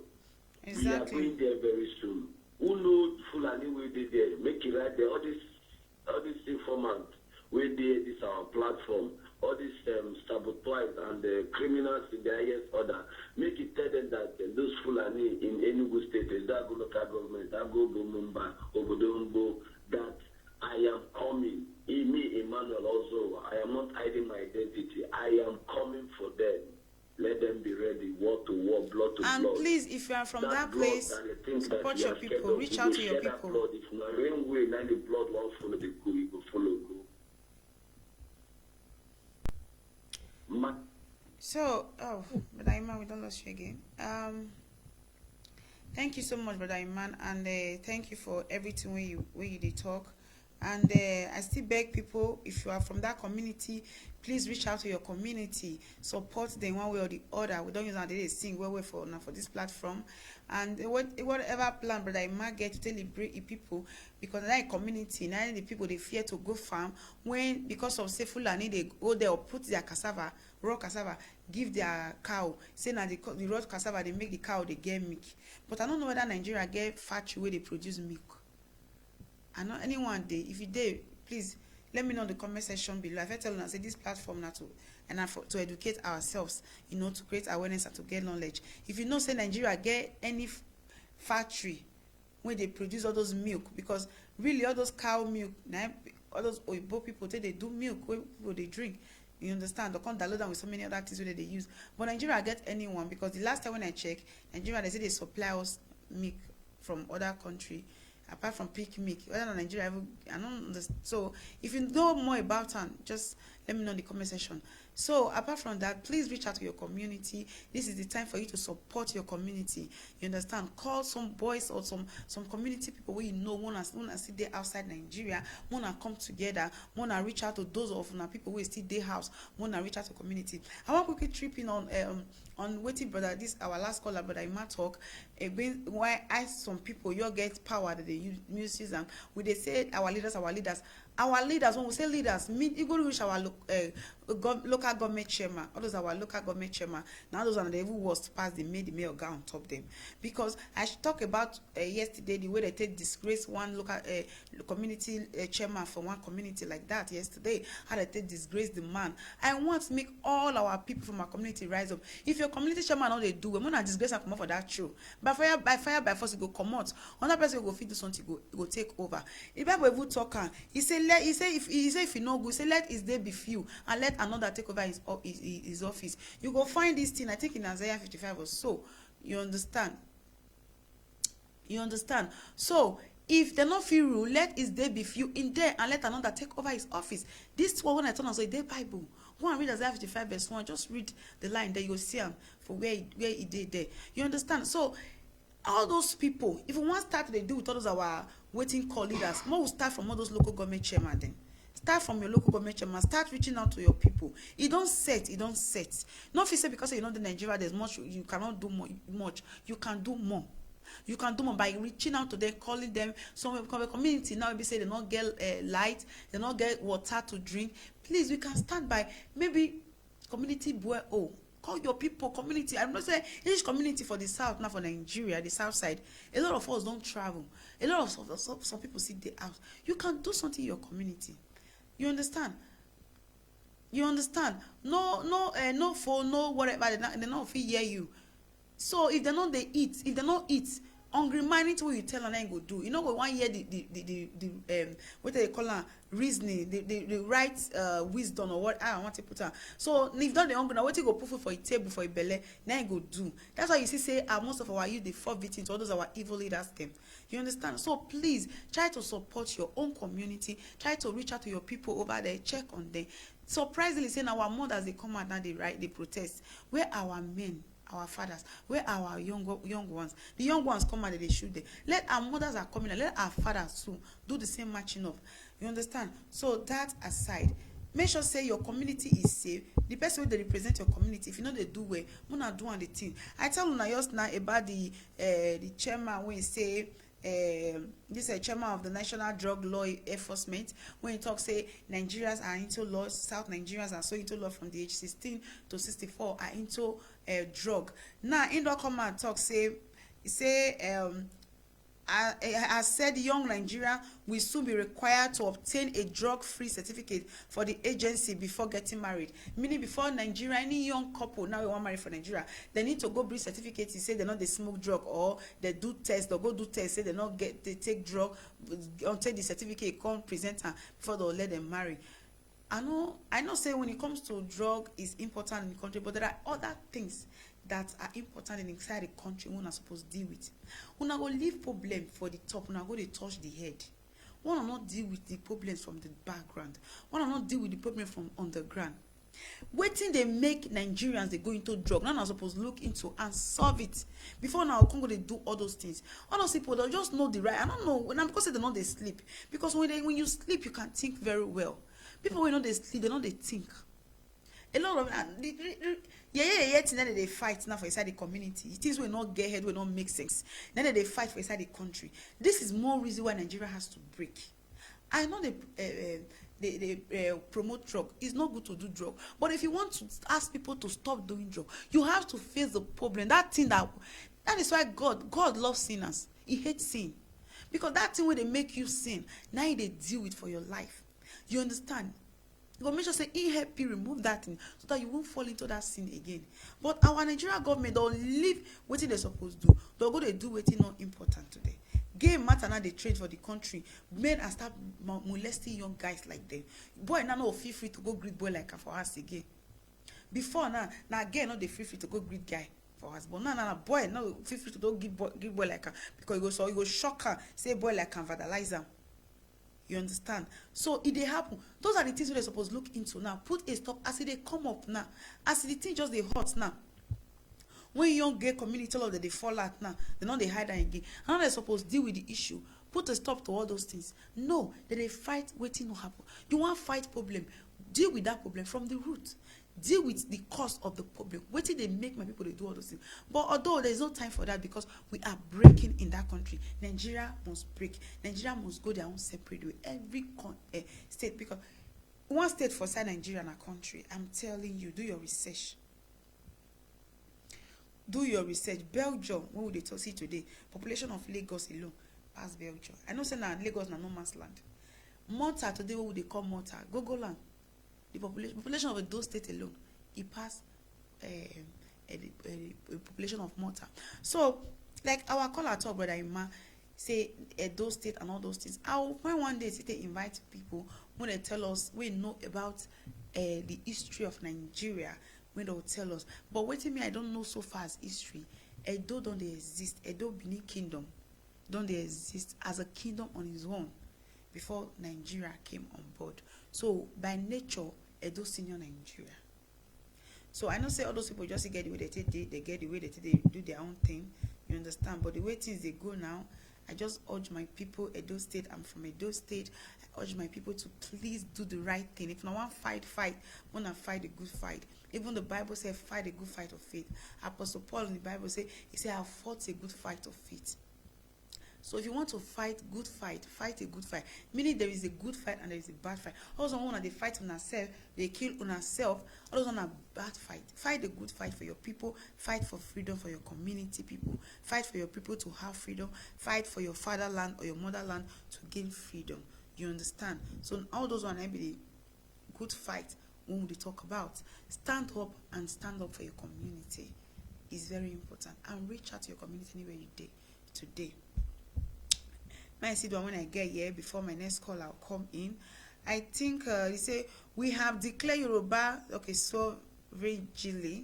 Exactly. We are going there very soon. Who knows Fulani will be there? Make it right there. All these informants will there. This our platform. All these saboteurs and criminals in the highest order. Make it tell them that those Fulani in Enugu State, that local government, that go Mumba, Obodombo, that I am coming. Me, Emmanuel, also, I am not hiding my identity. I am coming for them. Let them be ready, war to war, blood to blood. And please, if you are from that place, support your people, reach out to your people. Blood. If not rain way, now the blood won't follow the go, you go follow go. So, Brother Iman, we don't lose you again. Thank you so much, Brother Iman, and thank you for everything where you did talk. And I still beg people, if you are from that community, please reach out to your community, support them one way or the other. We don't use that they sing well for now for this platform. And whatever plan Brother Iman get to celebrate the people, because that community, now the people they fear to go farm when because of say Fulani they go there or put their cassava, raw cassava, give their cow, say now the raw cassava they make the cow they get milk. But I don't know whether Nigeria get factory where they produce milk. I know anyone day. If you did, please let me know in the comment section below. If I tell you, I say this platform now to educate ourselves, to create awareness and to get knowledge. If you know, say Nigeria get any factory where they produce all those milk, because really all those cow milk, all those Oyibo people they do milk where people they drink. You understand? They can't download them with so many other things where they use. But Nigeria get anyone, because the last time when I checked, Nigeria they say they supply us milk from other country. Apart from pig milk, whether in Nigeria, I don't understand. So, if you know more about it, just let me know in the comment section. So, apart from that, please reach out to your community. This is the time for you to support your community. You understand? Call some boys or some community people where wanna see they outside Nigeria, wanna come together, wanna reach out to those of people who still their house, wanna reach out to community. I want quickly trip in on waiting, brother. This our last caller, brother Ima talk. Why I some people you get power that they use them. When they say our leaders, our leaders, when we say leaders, mean you go to reach our local government chairman, all those our local government chairman. Now those are the even worst pass they made the mayor guy on top them. Because I should talk about yesterday the way they take disgrace one local community chairman from one community like that yesterday. How they take disgrace the man. I want to make all our people from our community rise up. If your community chairman all they do, we're gonna disgrace and come up for that show. By fire by force, it go come out. Another person will go feed do something, go take over. The Bible will talk and he say if he no good, say let his day be few and let another take over his office. You go find this thing, I think in Isaiah 55 or so. You understand? So if they not feel rule, let his day be few in there and let another take over his office. This one when I turn on so the Bible. Go and read Isaiah 55 verse 1. Just read the line there, you'll see him for where he did there. You understand? So all those people, if we want to start they do with all those our waiting call leaders, more will start from all those local government chairman then. Start from your local government chairman. Start reaching out to your people. It don't set. Not if you say because you know the Nigeria there's much you cannot do much. You can do more. You can do more by reaching out to them, calling them. Some community now maybe say they not get light, they not get water to drink. Please, we can stand by maybe community boy. Oh, call your people, community. I'm not saying each community for the south, now for Nigeria, the south side. A lot of us don't travel. A lot of some people sit there out. You can do something in your community. You understand? No phone, no whatever. They not feel hear you. So if they not they eat, hungry mind into what you tell and then go do. You know, we want hear the what they call reasoning, the right wisdom or what I want to put on. So if not the hungry, now what you go put food for a table for a belly, now you go do. That's why you see say most of our youth they fall victim to all those our evil leaders came. You understand? So please try to support your own community. Try to reach out to your people over there. Check on them. Surprisingly, saying our mothers they come out now they protest. Where our men, our fathers, where our young ones, the young ones come and they shoot them. Let our mothers are coming and let our fathers too do the same matching up. You understand? So that aside, make sure say your community is safe. The best way they represent your community, if you know they do well, Muna do on the thing. I tell you just now about the chairman when he say this is a chairman of the National Drug Law Enforcement when he talks say Nigerians are into law, South Nigerians are so into law from the age 16 to 64 are into drug. Now indoor come and talk say I said young Nigeria will soon be required to obtain a drug-free certificate for the agency before getting married. Meaning before Nigeria, any young couple now we want marry for Nigeria, they need to go bring certificates. Say they not they smoke drug or they do test. They'll go do test. Say they take drug until the certificate come present her before they'll let them marry. I know. Say when it comes to drug is important in the country, but there are other things that are important inside the country we are supposed to deal with. We are going to leave problem for the top. We are going to touch the head. We will not deal with the problems from the background. We will not deal with the problem from underground. Waiting they make Nigerians they go into drug. Now are supposed to look into and solve it. Before now Congo they do all those things. All those people they just know the right. I don't know. Now because they know they sleep. Because when you sleep you can think very well. People when know they sleep they know they think. A lot of then they fight now for inside the community. Things will not get head, will not make sense. Then they fight for inside the country. This is more reason why Nigeria has to break. I know they promote drug. It's not good to do drug. But if you want to ask people to stop doing drug, you have to face the problem. That is why God loves sinners. He hates sin. Because that thing where they make you sin, now they deal with for your life. You understand? God make sure say he help you remove that thing so that you won't fall into that sin again. But our Nigerian government don't leave what they're supposed to do. They'll go they do what is not important today. Gay matter now they trade for the country. Men and start molesting young guys like them. Boy now feel free to go greet boy like for us again. Before now gay not they feel free to go greet guy for us. But now boy now feel free to go give boy like her because he go shock her, say boy like can vandalize them. You understand? So it they happen. Those are the things they're supposed to look into now. Put a stop as they come up now. As the thing just they hot now. When young gay community all of them they fall out now, they know they hide that again. And they're supposed to deal with the issue. put a stop to all those things. No, they fight waiting to happen. You want fight problem, deal with that problem from the root. Deal with the cause of the problem. Wait till they make my people they do all those things. But although there's no time for that because we are breaking in that country, Nigeria must break. Nigeria must go their own separate way. Every state, because one state for side Nigeria and a country, I'm telling you, do your research. Do your research. Belgium, what would they tell see today? Population of Lagos alone past Belgium. I know say now Lagos na no man's land. Malta today, what would they call Malta? Gogoland. The population of those states alone, it passed a population of Malta. So, like our caller talk, brother Ima, say those states and all those things. I'll find one day they invite people when they tell us we know about the history of Nigeria. When they will tell us, but waiting me, I don't know so far as history. Edo don't they exist? Edo Benin Kingdom don't they exist as a kingdom on its own before Nigeria came on board. So by nature, Edo senior Nigeria. So I know say all those people just get the way they take they get the way they do their own thing. You understand? But the way things they go now, I just urge my people, Edo State, I'm from Edo State. I urge my people to please do the right thing. If no one fight, wanna fight a good fight. Even the Bible says fight a good fight of faith. Apostle Paul in the Bible says, he said, I fought a good fight of faith. So if you want to fight a good fight. Meaning there is a good fight and there is a bad fight. Also, when they fight on ourselves, they kill on ourselves. Also, on a bad fight. Fight a good fight for your people. Fight for freedom for your community people. Fight for your people to have freedom. Fight for your fatherland or your motherland to gain freedom. You understand? So all those one be the good fight when we talk about. Stand up and stand up for your community. It's very important. And reach out to your community anywhere you did today. I see the one when I get here before my next call I'll come in. I think they say we have declared Yoruba sovereignty.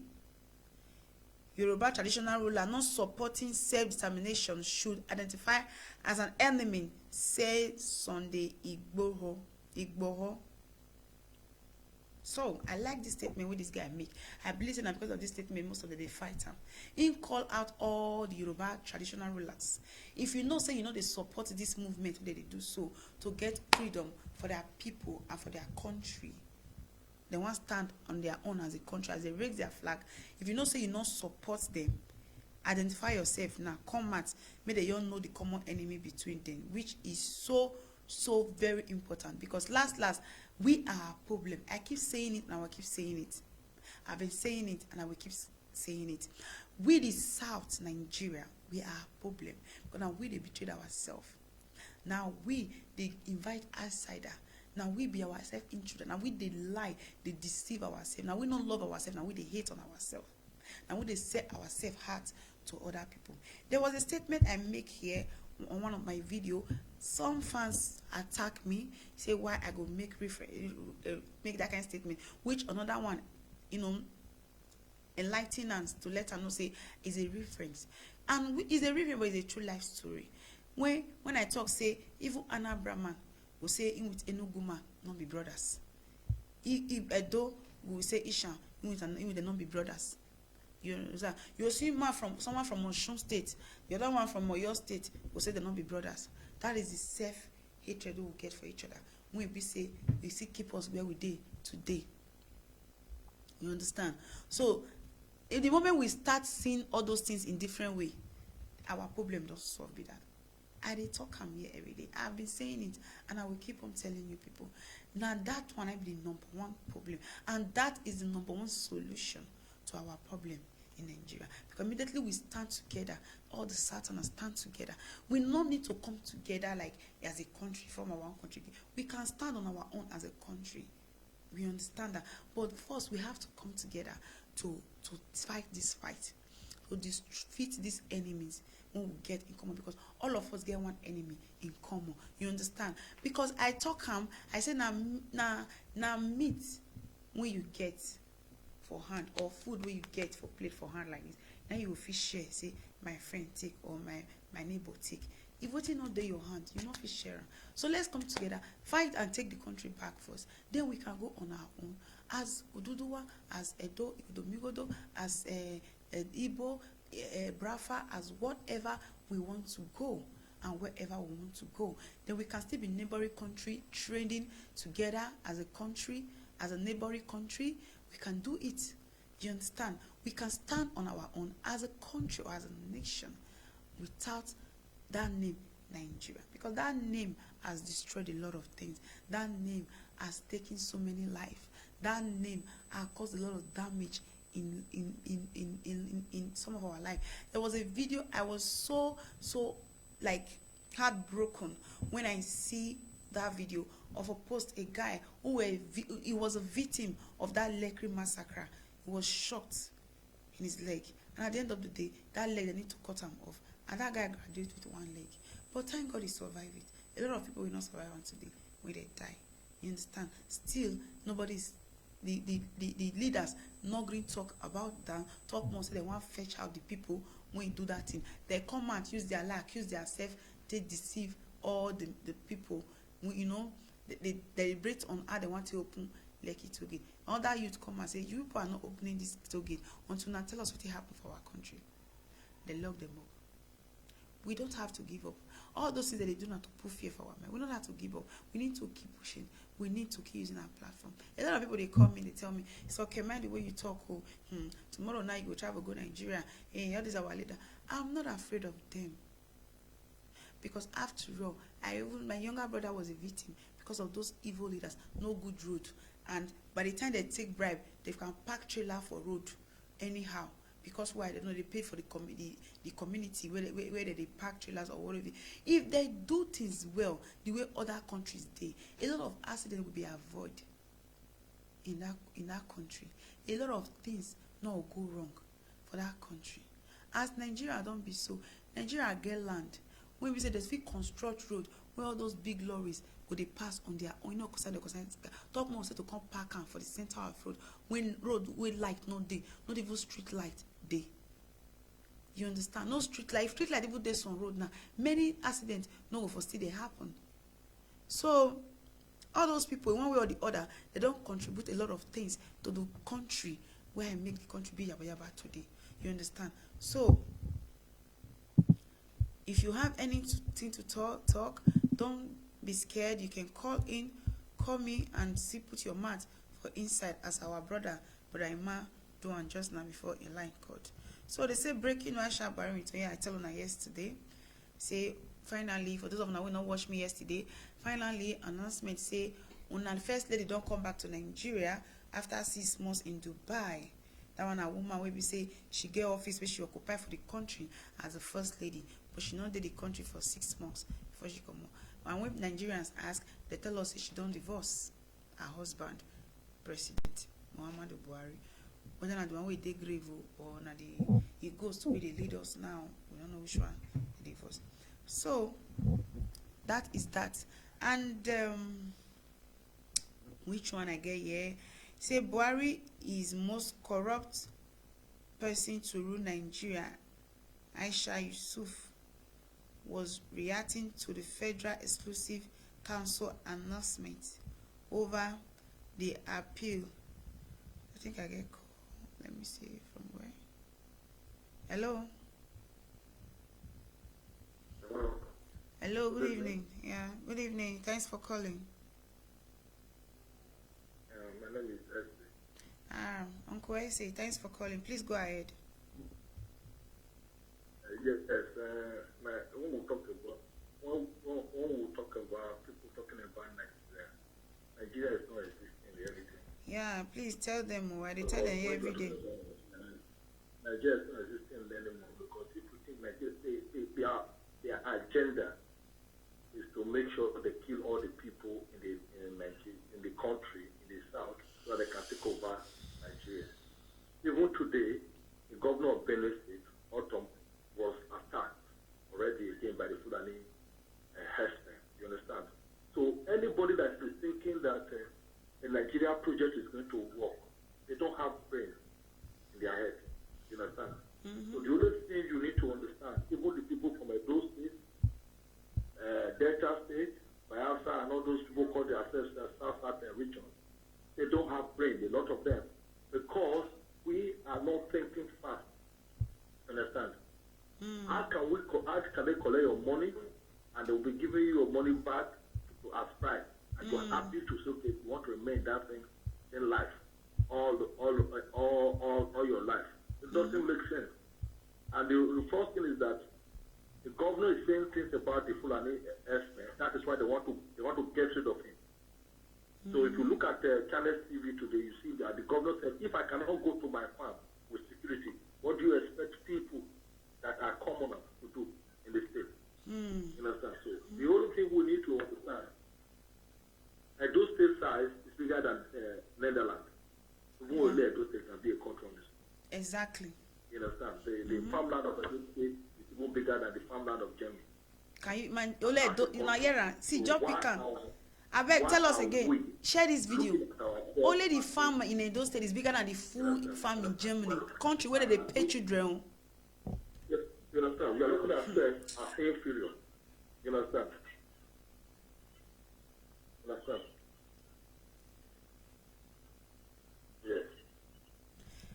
Yoruba traditional ruler not supporting self-determination should identify as an enemy, say Sunday Igbo. So I like this statement with this guy make. I believe that because of this statement, most of the day fight him. He call out all the Yoruba traditional rulers. If you know, say you know they support this movement, they do so to get freedom for their people and for their country. They want to stand on their own as a country, as they raise their flag. If you know, say you not support them, identify yourself now. Come out, make they all know the common enemy between them, which is so very important because last we are a problem. I keep saying it and I will keep saying it. I've been saying it and I will keep saying it. We the South Nigeria, we are a problem because now we they betrayed ourselves. Now we they invite outsider. Now we be ourselves intruder. Now we they lie, they deceive ourselves. Now we don't love ourselves. Now we they hate on ourselves. Now we they set ourselves hard to other people. There was a statement I make here on one of my video. Some fans attack me, say why I go make that kind of statement, which another one, enlighten us to let her know say is a reference, and is a reference, but it's a true life story. When I talk say even Anna Brahman will say in with Enuguma not be brothers. If Edo will say Isha in with they not be brothers. You see someone from Osun State, the other one from Oyo State will say they not be brothers. That is the self-hatred we will get for each other. When we say we see keep us where we did today. You understand? So in the moment we start seeing all those things in different way, our problem doesn't solve with that. I did talk am here every day. I've been saying it and I will keep on telling you people. Now that one I be the number one problem. And that is the number one solution to our problem in Nigeria. Because immediately we stand together, all the Southerners stand together. We don't need to come together like as a country, from our own country. We can stand on our own as a country. We understand that. But first we have to come together to fight this fight. To defeat these enemies when we get in common, because all of us get one enemy in common. You understand? Because I talk I say now meat when you get for hand, or food where you get for plate for hand like this, now you will feel share, say my friend take or my neighbor take. If what you not do your hand, you not feel share. So let's come together, fight and take the country back first. Then we can go on our own as Oduduwa, as Edo, Igodo, as Igbo, Brafa, as whatever we want to go. and wherever we want to go. Then we can still be neighboring country, trading together as a country, as a neighboring country. We can do it. You understand? We can stand on our own as a country or as a nation without that name, Nigeria. Because that name has destroyed a lot of things. That name has taken so many lives. That name has caused a lot of damage in some of our life. There was a video, I was so like heartbroken when I see that video of a post, a guy who he was a victim of that Lekki massacre. He was shot in his leg, and at the end of the day, that leg, they need to cut him off, and that guy graduated with one leg. But thank God he survived it. A lot of people will not survive until when they die. You understand? Still, nobody's the leaders not going to talk about that, talk more, so they want to fetch out the people when you do that thing. They come out, use their lie, accuse themselves, they deceive all the people. You know, they deliberate on how they want to open Lekki toll gate. Other youth come and say, you people are not opening this toll gate until now tell us what happened for our country. They lock them up. We don't have to give up. All those things that they do not to put fear for our men. We don't have to give up. We need to keep pushing. We need to keep using our platform. A lot of people, they call me, they tell me, it's okay, man, the way you talk, tomorrow night you go travel, go Nigeria, hey, all these are our leader. I'm not afraid of them. Because after all, my younger brother was a victim because of those evil leaders, no good road. And by the time they take bribe, they can park trailer for road anyhow. Because why? They know they pay for the community where they park trailers or whatever. If they do things well, the way other countries do, a lot of accidents will be avoided in that country. A lot of things not go wrong for that country. As Nigeria don't be so, Nigeria get land. When we say there's fit construct road, where all those big lorries go they pass on their own, talk more say to come park am for the center of road when road wey light no dey, not even street light dey. You understand? No street light. If street light even dey on road now, many accidents no go for still dey happen. So all those people, in one way or the other, they don't contribute a lot of things to the country where I make the country be yaba yaba today. You understand? So if you have anything to talk, don't be scared. You can call me and see, put your mouth for inside as our brother Ima do and just now before a line called. So they say breaking Aisha I tell you yesterday. Say finally, for those of you who not watch me yesterday, finally announcement say the first lady don't come back to Nigeria after 6 months in Dubai. That one a woman will be say she get office where she occupy for the country as a first lady, but she not did the country for 6 months before she come home. And when Nigerians ask, they tell us she don't divorce her husband, President Muhammadu Buhari. Whether not the one with the grave or not he goes to be the leaders now. We don't know which one the divorce. So that is that. And which one I get here? Say Buhari is most corrupt person to rule Nigeria. Aisha Yusuf was reacting to the Federal Exclusive Council announcement over the appeal. I think I get call. Let me see from where. Hello. Hello. Good evening. Yeah. Good evening. Thanks for calling. My name is Esther. Uncle Ese, thanks for calling. Please go ahead. Yes. When we talk about people talking about Nigeria is not existing in reality. Yeah, please tell them why they tell them every day. Nigeria is not existing anymore because if you think Nigeria, their agenda is to make sure they kill all the people in the country, in the south, so they can take over Nigeria. Even today, the governor of Benin State, Autumn, was attacked already again by the Fulani herdsmen. You understand? So anybody that is thinking that a Nigeria project is going to work, they don't have brains in their head. You understand? Mm-hmm. So the only thing you need to understand, even the people from Edo State, Delta State, Bayelsa, and all those people call themselves South-Southern regions, they don't have brain, a lot of them, because we are not thinking fast. Understand? How can they collect your money and they will be giving you your money back as price. And you are happy to say, okay, you want to remain that thing in life, all your life. It doesn't make sense. And the first thing is that the governor is saying things about the Fulani herdsmen. That is why they want to get rid of him. So if you look at Callous TV today, you see that the governor said, if I cannot go to my farm with security, what do you expect people that are commoners to do in the state? You understand? So the only thing we need to understand, Edo state size is bigger than Netherlands. Even only Edo state can be a country on this. Exactly. You understand? The farmland of Edo state is even bigger than the farmland of Germany. Can you man? See, jump pican. I beg, tell us again. Share this video. Only the farm in Edo State is bigger than the full farm in Germany, country where they pay children. Yes, you understand? We are looking at ourselves as inferior. You understand? You understand? Yes.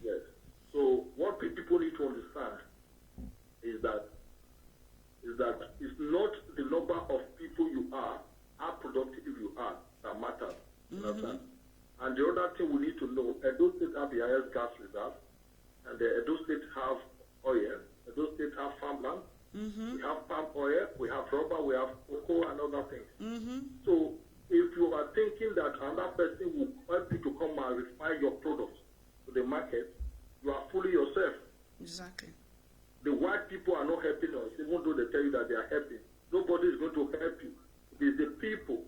Yes. So what people need to understand is that it's not the number of people you are, how productive you are, that matters. You understand? And the other thing we need to know, Edo State have the highest gas reserve, and the Edo State have oil, Edo State have farmland, we have palm oil, we have rubber, we have cocoa and other things. So if you are thinking that another person will help you to come and refine your products to the market, you are fooling yourself. Exactly. The white people are not helping us, even though they tell you that they are helping. Nobody is going to help you. It is the people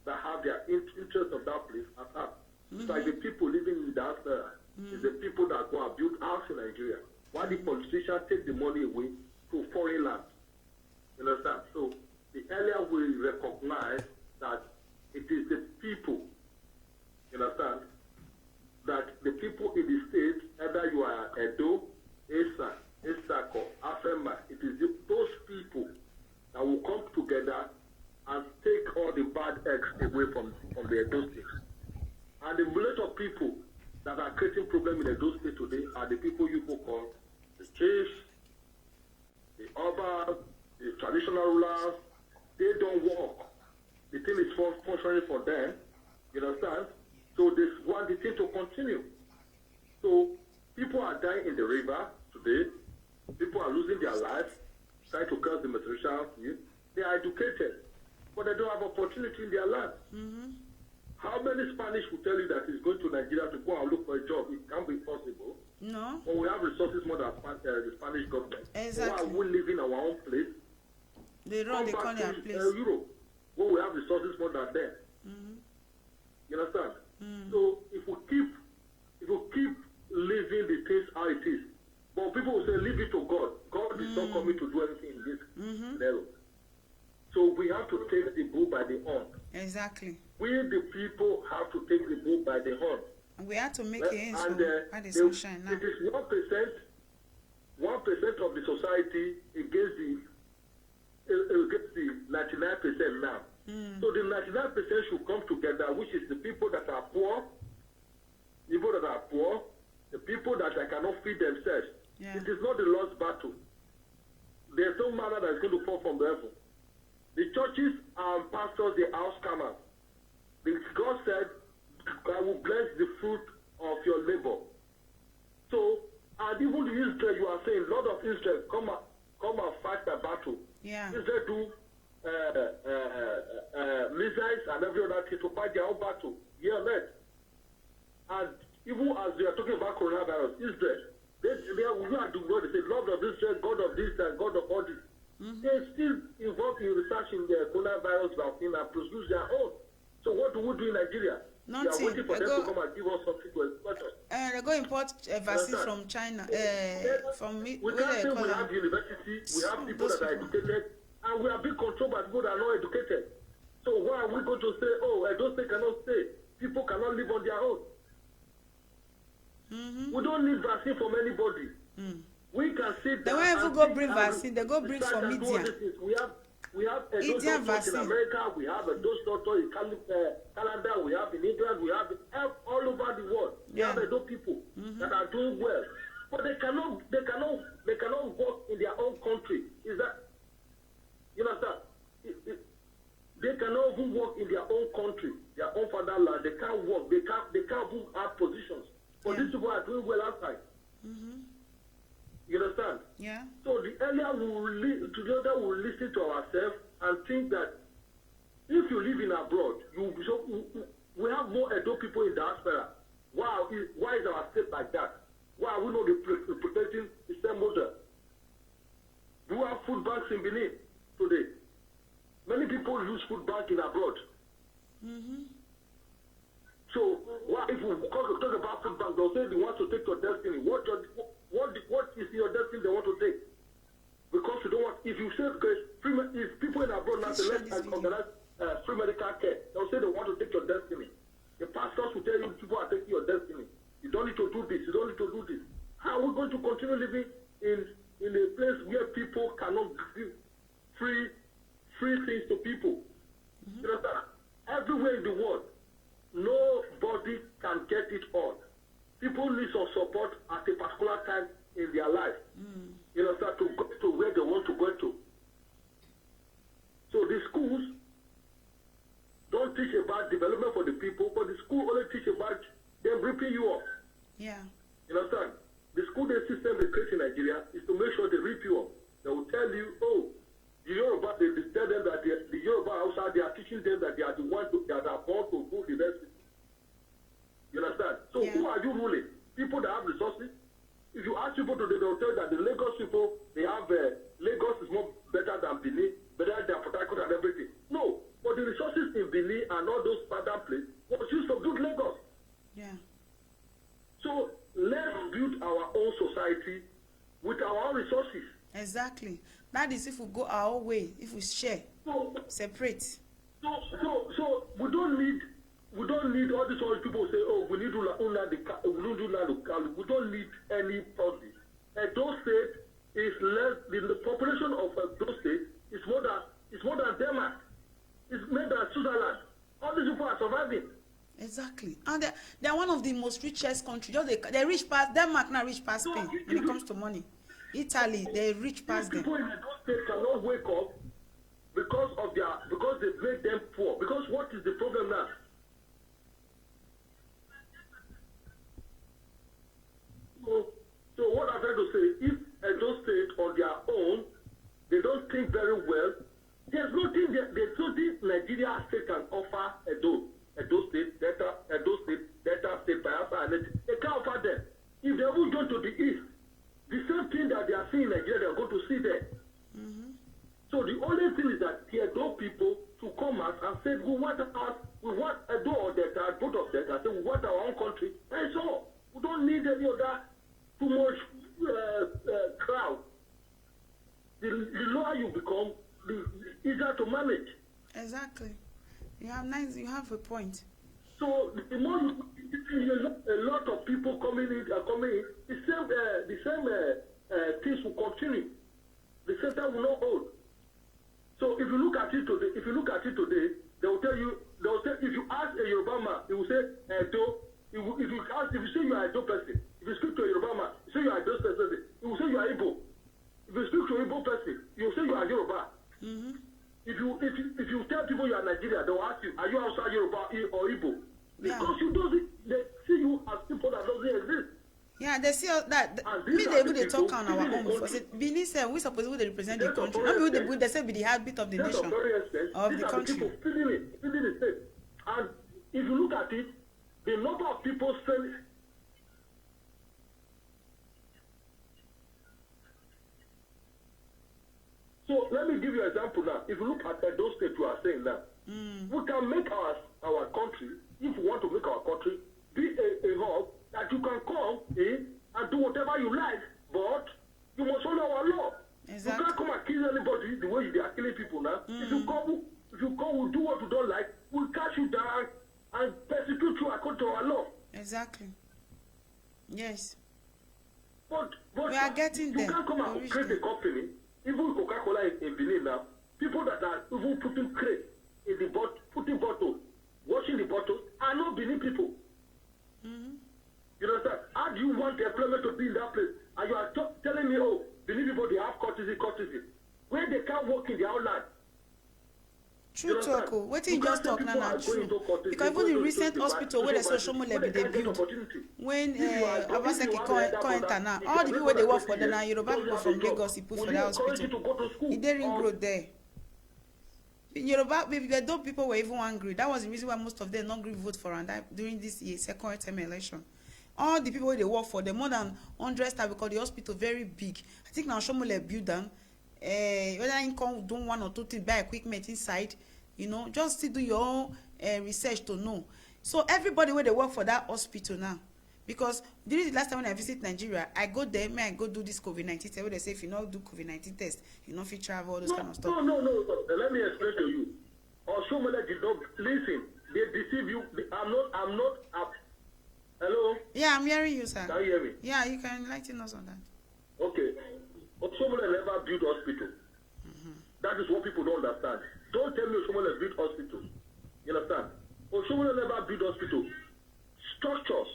that have their interest of that place at heart. It's like the people living in that it's the people that go and build house in Nigeria. Why the politicians take the money away to foreign land? You understand? So the earlier we recognize that it is the people, you understand, that the people in the state, either you are Edo, Esa, Esako, Afema, it is those people that will come together and take all the bad eggs away from the Edo state. And the multitude of people that are creating problems in Edo state today are the people you call the chiefs, the Oba, the traditional rulers. They don't work. The thing is functioning for them. You understand? So they want the thing to continue. So people are dying in the river today. People are losing their lives, trying to curse the material. They are educated, but they don't have opportunity in their life. How many Spanish will tell you that it's going to Nigeria to go and look for a job? It can't be possible. No. But we have resources more than the Spanish government. Exactly. Why are we living in our own place? They run the corner place. Europe, where we have resources more than them. You understand? So if we keep living the things how it is, but people will say leave it to God. God is not coming to do anything in this level. So we have to take the bull by the horn. Exactly. We the people have to take the bull by the horn. And we have to make it so by the it sunshine now. is 1% of the society against the 99% now. So the 99% should come together, which is the people that are poor, the people that cannot feed themselves. Yeah. It is not the lost battle. There's no manner that is going to fall from the heaven. The churches and pastors, they are scammers. God said, I will bless the fruit of your labor. So, and even the Israel, you are saying, Lord of Israel, come and fight the battle. Yeah. Israel do missiles and every other thing to fight their own battle. Yeah, man. And even as we are talking about coronavirus, Israel, we are doing what they say, Lord of Israel, God of this and God of all this. They're still involved in researching the coronavirus vaccine and produce their own. So what do we do in Nigeria? Nothing. We are waiting for them to come and give us something to export us. They go import vaccines from China. We can't say we have university, we have people that are educated, and we are being controlled by people that are not educated. So why are we going to say, oh, Edo State cannot stay? People cannot live on their own. We don't need vaccine from anybody. We can sit down. They won't even go bring vaccine. They go bring from India. We have a dose doctors in America. We have a dose doctor in Canada. We have in England. We have all over the world. We have those people that are doing well, but they cannot work in their own country. Is that, you understand? doing well outside. You understand? Yeah. So the earlier together we will listen to ourselves and think that if you live in abroad, we have more Edo people in diaspora. Why is our state like that? Why are we not protecting the same model? Do we have food banks in Benin today? Many people use food bank in abroad. So if we talk about food bank, they'll say they want to take your destiny. What is your destiny they want to take? Because you don't want, if you say, if people in abroad now say, let's organize free medical care, they'll say they want to take your destiny. The pastors will tell you people are taking your destiny. You don't need to do this. You don't need to do this. How are we going to continue living in a place where people cannot give free things to people? You understand? Everywhere in the world, nobody can get it all. People need some support at a particular time in their life. You understand? To go to where they want to go to. So the schools don't teach about development for the people, but the school only teach about them ripping you off. Yeah. You understand? The school-based system they create in Nigeria is to make sure they rip you off. They will tell you, the Yoruba, they tell them that the Yoruba outside, they are teaching them that they are the ones that are born to rule the rest. You understand? So who are you ruling? People that have resources. If you ask people today, they will tell you that the Lagos people, they have Lagos is more better than Benin, better than Port Harcourt and everything. No, but the resources in Benin and all those other places was used to build Lagos. Yeah. So let's build our own society with our own resources. Exactly. That is if we go our own way, if we share, separate. So we don't need all these other people say, we need to we don't need any policy. Edo State is less. The population of Edo State is more than Denmark. It's more than Switzerland. All these people are surviving. Exactly, and they are one of the most richest countries. Just they rich past Denmark, now rich past Spain when it comes to money. Italy, they rich past them. People in Edo State cannot wake up because they made them poor. Because what is the problem now? So what I'm trying to say, if Edo State on their own, they don't think very well. There's nothing Nigeria state can offer Edo State, Delta State, Bayelsa, and they can't offer them. If they will go to the east, the same thing that they are seeing in Nigeria, they are going to see there. So the only thing is that the Edo people to come out and say, we want Edo or Delta, both of them, and say we want our own country. And so we don't need any other too much crowd. The lower you become, the easier to manage. Exactly. You have a point. So the more a lot of people coming in, the same things will continue. The center will not hold. So if you look at it today, they will tell you. If you ask a Yoruba man, he will say Edo. If you say you are a Edo person, if you speak to a Yoruba man, you say you are a Edo person, he will say you are Igbo. If you speak to a Igbo person, you will say you are Yoruba. If you tell people you are Nigeria, they will ask you, are you outside Yoruba or Igbo? Because they see you as people that doesn't exist. Yeah, they see that. Me, they talk on our own. Benin said we supposed to represent the country. Not they say be the heartbeat of the nation, of the country. People feeling the state. And if you look at it, the number of people saying. So let me give you an example now. If you look at those states you are saying now, we can make our country, if we want to make our country, be a hub that you can come in and do whatever you like, but you must follow our law. Exactly. You can't come and kill anybody the way they are killing people now. If you come, we'll do what you don't like, we'll catch you down and persecute you according to our law. Exactly. Yes. But we are getting there. You can't come and create a company. Even Coca-Cola in Benin now, people that are even putting crate in the putting bottles, washing the bottles, are not Benin people. You understand? How do you want the employment to be in that place? And you are telling me, Benin people, they have courtesy. Where they can't work in their own land. True talk. What you just talk now, true. Because even the recent hospital where the social media be they build, when Obaseki enter now, all the people where they work for the now Yoruba people from Lagos, he put for that hospital. He did ring road there. Yoruba people were even angry. That was the reason why most of them not agree vote for and during this year second term election. All the people where they work for, the more than 100 staff because the hospital very big. I think now Shomole build them. Whether you can do one or two things, buy equipment inside, you know, just to do your own research to know. So everybody where they work for that hospital now, because during the last time when I visit Nigeria, I go there, I go do this COVID-19 test. Where they say if you not do COVID-19 test, you not fit travel, all those kind of stuff. No. Let me explain to you. Oshomole did not listen. They deceive you. I'm not. Hello. Yeah, I'm hearing you, sir. Can you hear me? Yeah, you can enlighten us on that. Okay. Oshomole never built hospital. That is what people don't understand. Don't tell me Oshomole built hospital. You understand? Oshomole never built hospital. Structures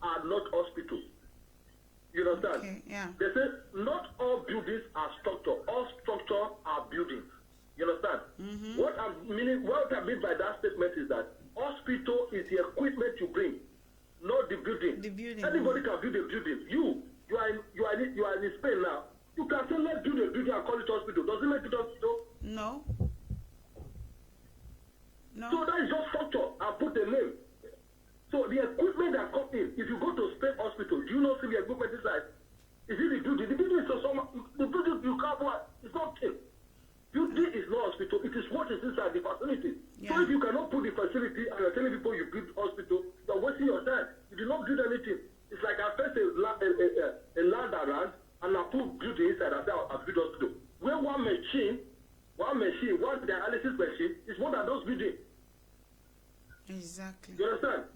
are not hospitals. You understand? Okay, yeah. They say not all buildings are structure. All structure are buildings. You understand? What I mean by that statement is that hospital is the equipment you bring, not the building. The building. Anybody can build a building. You are in Spain now. You can say let's build a building and call it hospital. Does it make it hospital? No. So that is just structure and put a name. So the equipment that comes in, if you go to Spain hospital, do you not see the equipment inside? Is it the building? The building is the building you can't buy. It's not cheap. Building is not hospital. It is what is inside the facility. Yeah. So if you cannot put the facility and you're telling people you build hospital, you're wasting your time. You did not build anything. It's like I first a land around and I put building inside and say I build hospital. Where one machine, one dialysis machine is more than those buildings. Exactly. You understand?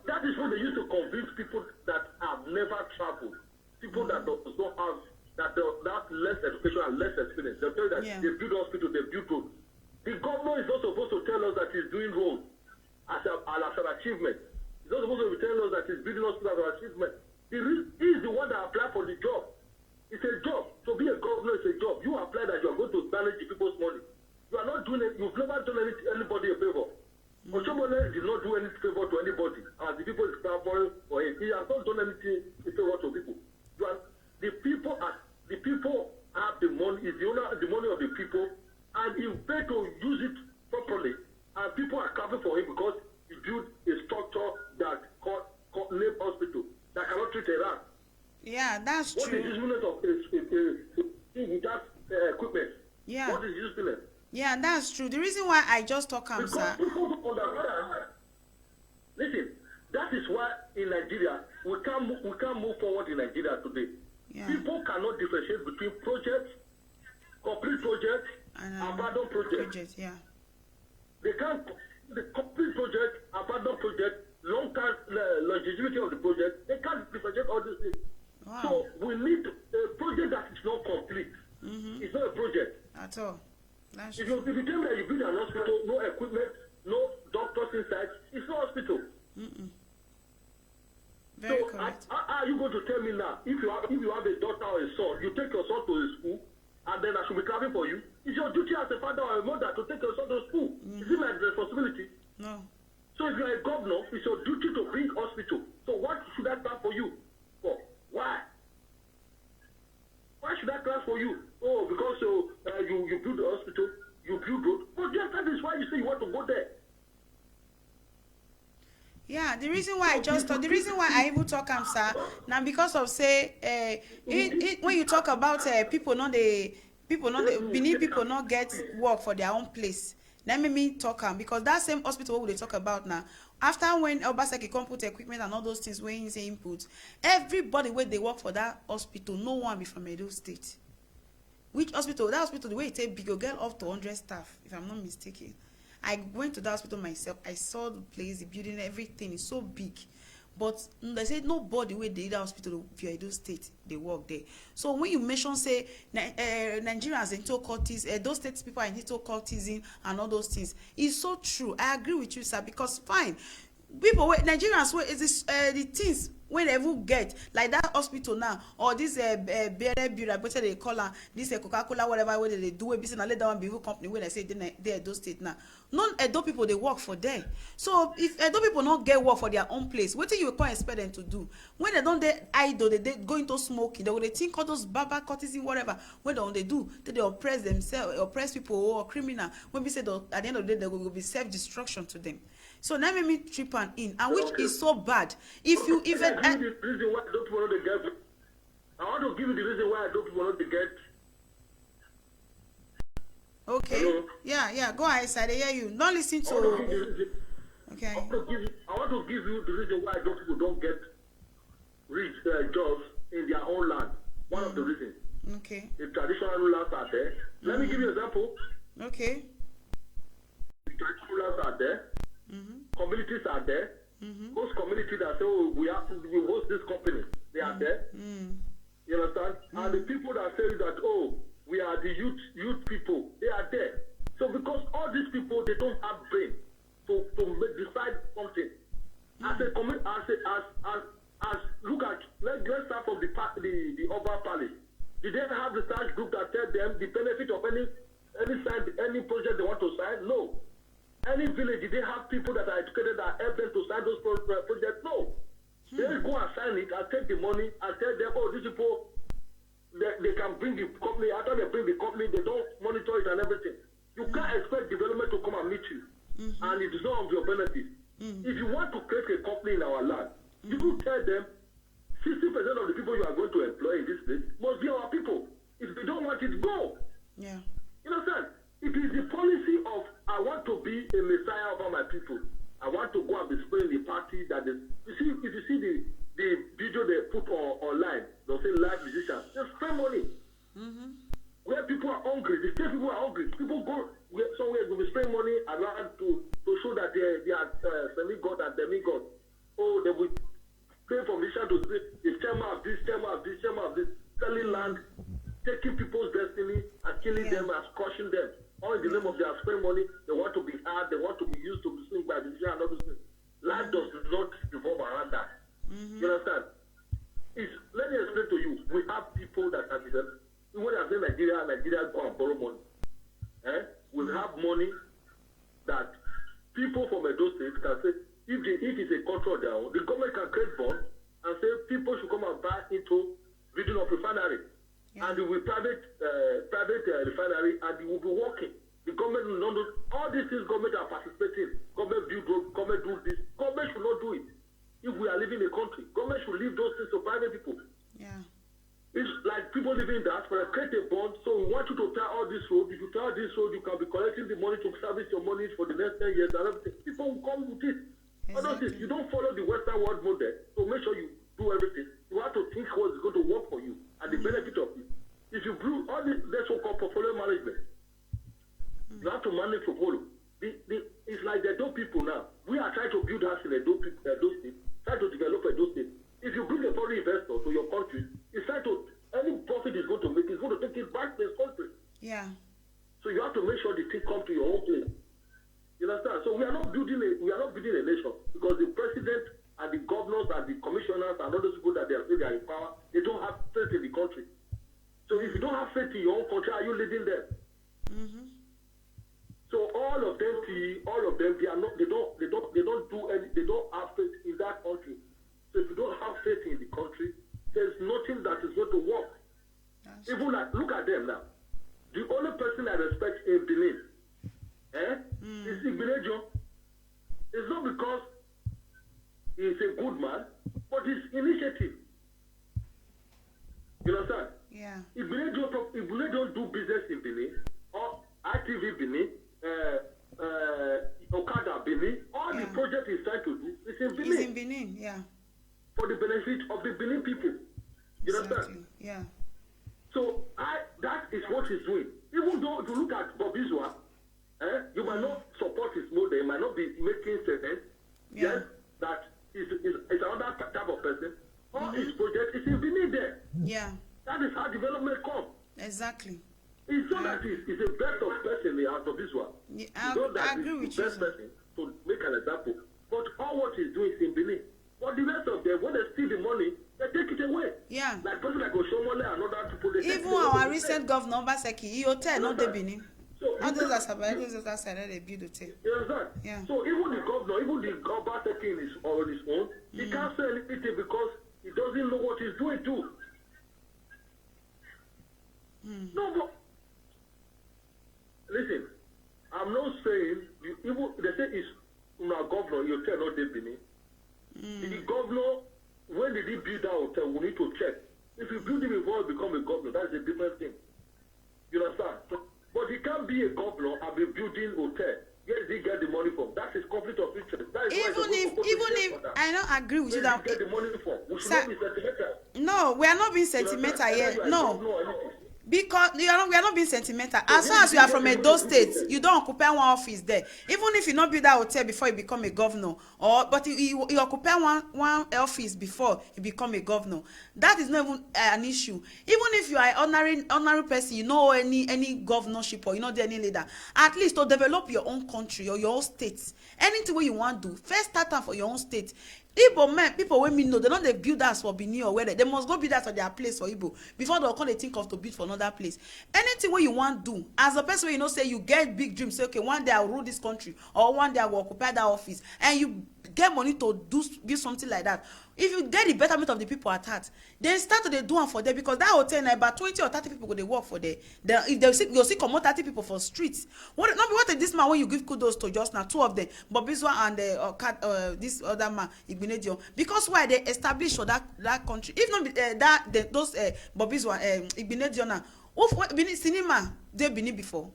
That is what they used to convince people that have never traveled. People that don't have that less education and less experience. They tell you that they build hospital, they build road. The government is not supposed to tell us that he's doing road as an achievement. He's not supposed to be telling us that he's building hospital as an achievement. He is the one that applied for the job. It's a job. To be a governor is a job. You apply that you are going to manage the people's money. You are not doing it. You've never done anybody a favor. Oshomole did not do any favor to anybody. And the people is clamoring for him. He has not done anything in favor to people. The people have the money. Is the money of the people, and he pay to use it properly. And people are clapping for him because he built a structure that called named hospital that cannot treat a rat. Yeah, that's true. What is the usefulness of without equipment? Yeah. What is usefulness? Yeah, that's true. The reason why I just talk Because sir. people don't understand. Listen, that is why in Nigeria we can't move forward in Nigeria today. Yeah. People cannot differentiate between projects, complete projects, and abandoned projects. Yeah. They can't. The complete project, abandoned project, long-term longevity of the project. They can't differentiate all these things. Wow. So we need a project that is not complete. It's not a project. At all. That's If true. you tell me that you build an hospital, no equipment, no doctors inside, it's not hospital. Very So correct. how are you going to tell me now? If you have a daughter or a son, you take your son to a school, and then I should be clapping for you. It's your duty as a father or a mother to take your son to school. Is it my responsibility? No. So if you are a governor, it's your duty to bring hospital. So what should I clap for you for? Why? Why should I clap for you? Oh, because you build the hospital, you build road. But just that is why you say you want to go there. Yeah, the reason why I even talk sir, now because of say when you talk about people not Benin people not get work for their own place. Let me talk because that same hospital we talk about now. After when Obaseki come put equipment and all those things where he say input, everybody where they work for that hospital, no one be from Edo State. Which hospital? That hospital, the way it take big, you get up to 100 staff, if I'm not mistaken. I went to the hospital myself. I saw the place, the building, everything is so big. But they said nobody where they that hospital if you're Edo State, they work there. So when you mention say Nigerians into cultism, those states people are into cultism and all those things, it's so true. I agree with you, sir, because fine. people wey Nigerians wey is this the things wey they even get like that hospital now or this bere bureau wetin they call am this Coca-Cola whatever wey they do wey be say na let that one be even company wey they say dey Edo state now. Non Edo people dey work for there. So if Edo people not get work for their own place, wetin you can't expect them to do? When they don't dey idle, they go into smoking, they will think all those barber courtesy whatever wey they do, they oppress themselves, oppress people or criminal. When we say at the end of the day they will be self-destruction to them. So now make me trip and in, and which is so bad. If you even the reason why I don't want to get. I want to give you the reason why I don't want to get. Okay. Hello? Yeah. Go ahead, sir. I hear you. Not listen to. Okay. I want to give you the reason why those people don't get rich jobs in their own land. One of the reasons. Okay. The traditional rulers are there. Let me give you an example. Okay. The traditional rulers are there. Communities are there. Those communities that say, oh, we host this company, they are there. You understand? And the people that say that, oh, we are the youth people, they are there. So because all these people, they don't have brain to decide something. Look at, let's start from the Oba Palace. Did they have the research group that tell them the benefit of any project they want to sign? No. Any village, did they have people that are educated that help them to sign those projects? No. They go and sign it and take the money and tell them, oh, these people, they can bring the company. After they bring the company, they don't monitor it and everything. You can't expect development to come and meet you. And it is not of your benefit. If you want to create a company in our land, you will tell them 60% of the people you are going to employ in this place must be our people. If they don't want it, go. Yeah. You understand? It is the policy of I want to be a messiah over my people. I want to go and be spraying the party that is. If you see the video they put online, they'll say live musicians. They spend money. Where people are hungry, the state people are hungry. People go somewhere to be spending money around to show that they are semi-god and demigod. Oh, they will pay for mission to say the chairman of this, selling land, taking people's destiny and killing them and crushing them. All in the name of their spending money, they want to be hard, they want to be used to be seen by the and all those things. Life does not revolve around that. You understand? Let me explain to you. We have people that are different. When I say Nigeria go and borrow money. We have money that people from Edo State can say, if it's a control their own, the government can create bonds and say people should come and buy into building of refinery. And it will private refinery and it will be working. The government will not do all these things. Government are participating. Government build road. Government do this. Government should not do it. If we are living in a country, government should leave those things to private people. Yeah. It's like people living in diaspora create a bond. So we want you to tie all this road. If you tie this road, you can be collecting the money to service your money for the next 10 years and everything. People will come with it. Exactly. You don't follow the Western world model. So make sure you do everything. You have to think how it's going to work for you and the benefit of it. If you do all this, that's what called portfolio management. You have to manage portfolio. It's like the Edo people now. We are trying to build house in Edo State, trying to develop Edo State. If you bring a foreign investor to your country, it's trying to, any profit is going to make, it's going to take it back to his country. Yeah. So you have to make sure the thing comes to your own place. You understand? So we are not building a nation because the president and the governors and the commissioners and all those people that they are in power, they don't have faith in the country. So if you don't have faith in your own country, are you leading them? So all of them, they don't have faith in that country. So if you don't have faith in the country, there's nothing that is going to work. Even like, look at them now. The only person I respect in Benin, is Igbo. It's not because he's a good man, but his initiative. You understand? Yeah. Igbo don't do business in Benin, or ITV Benin, Okada Benin. All the project he's trying to do is in Benin. It's in Benin, yeah. For the benefit of the Benin people. You understand? Yeah. So that is what he's doing. Even though if you look at Bob Iswa, you might not support his model, you might not be making sense. Yes, that is another type of person. All his project is in Benin there. Yeah. That is how development comes. Exactly. It's not that he's the best of person out of this one. Yeah, I agree with you. Best person to make an example. But all what he's Yeah. Like person like Oshomole and other people. They Even our recent governor, Obaseki, he hotel, not the Benin. So All those are those other side, they build hotel. you understand? Yeah. So even the governor, even the Obaseki on his own, he can't say anything because he doesn't know what he's doing too. No, but listen, I'm not saying even they say it's our governor, you tell not the Benin. The governor, when did he build that hotel? We need to check. If you build it before you become a governor, that's a different thing. You understand? But he can't be a governor and be building hotel. Where did he get the money from? That's his conflict of interest. That is Even if I don't agree with you that get the money from. We should not be sentimental. no, we are not being sentimental here. No. Because we are not being sentimental. As far as you are from Edo State, you don't occupy one office there. Even if you not build that hotel before you become a governor, but you occupy one office before you become a governor, that is not even an issue. Even if you are an ordinary person, you know any governorship or you know any leader, at least to develop your own country or your own state, anything what you want to do, first start for your own state. Igbo men, people when me know, they don't they build us for Benin or where they must go build us for their place for Igbo before they'll come they think of to build for another place. Anything what you want to do, as a person you know say you get big dreams, say okay one day I'll rule this country or one day I will occupy that office, and you get money to build something like that. If you get the betterment of the people at heart, then start to do one for them, because that hotel na about 20 or 30 people go they work for there. Then if they see, you'll see come out 30 people for streets. What this man when you give kudos to just now two of them, Bobizwa and this other man Igbo, because why they establish for that country. If not those Bobizwa Igbo now, cinema they been before,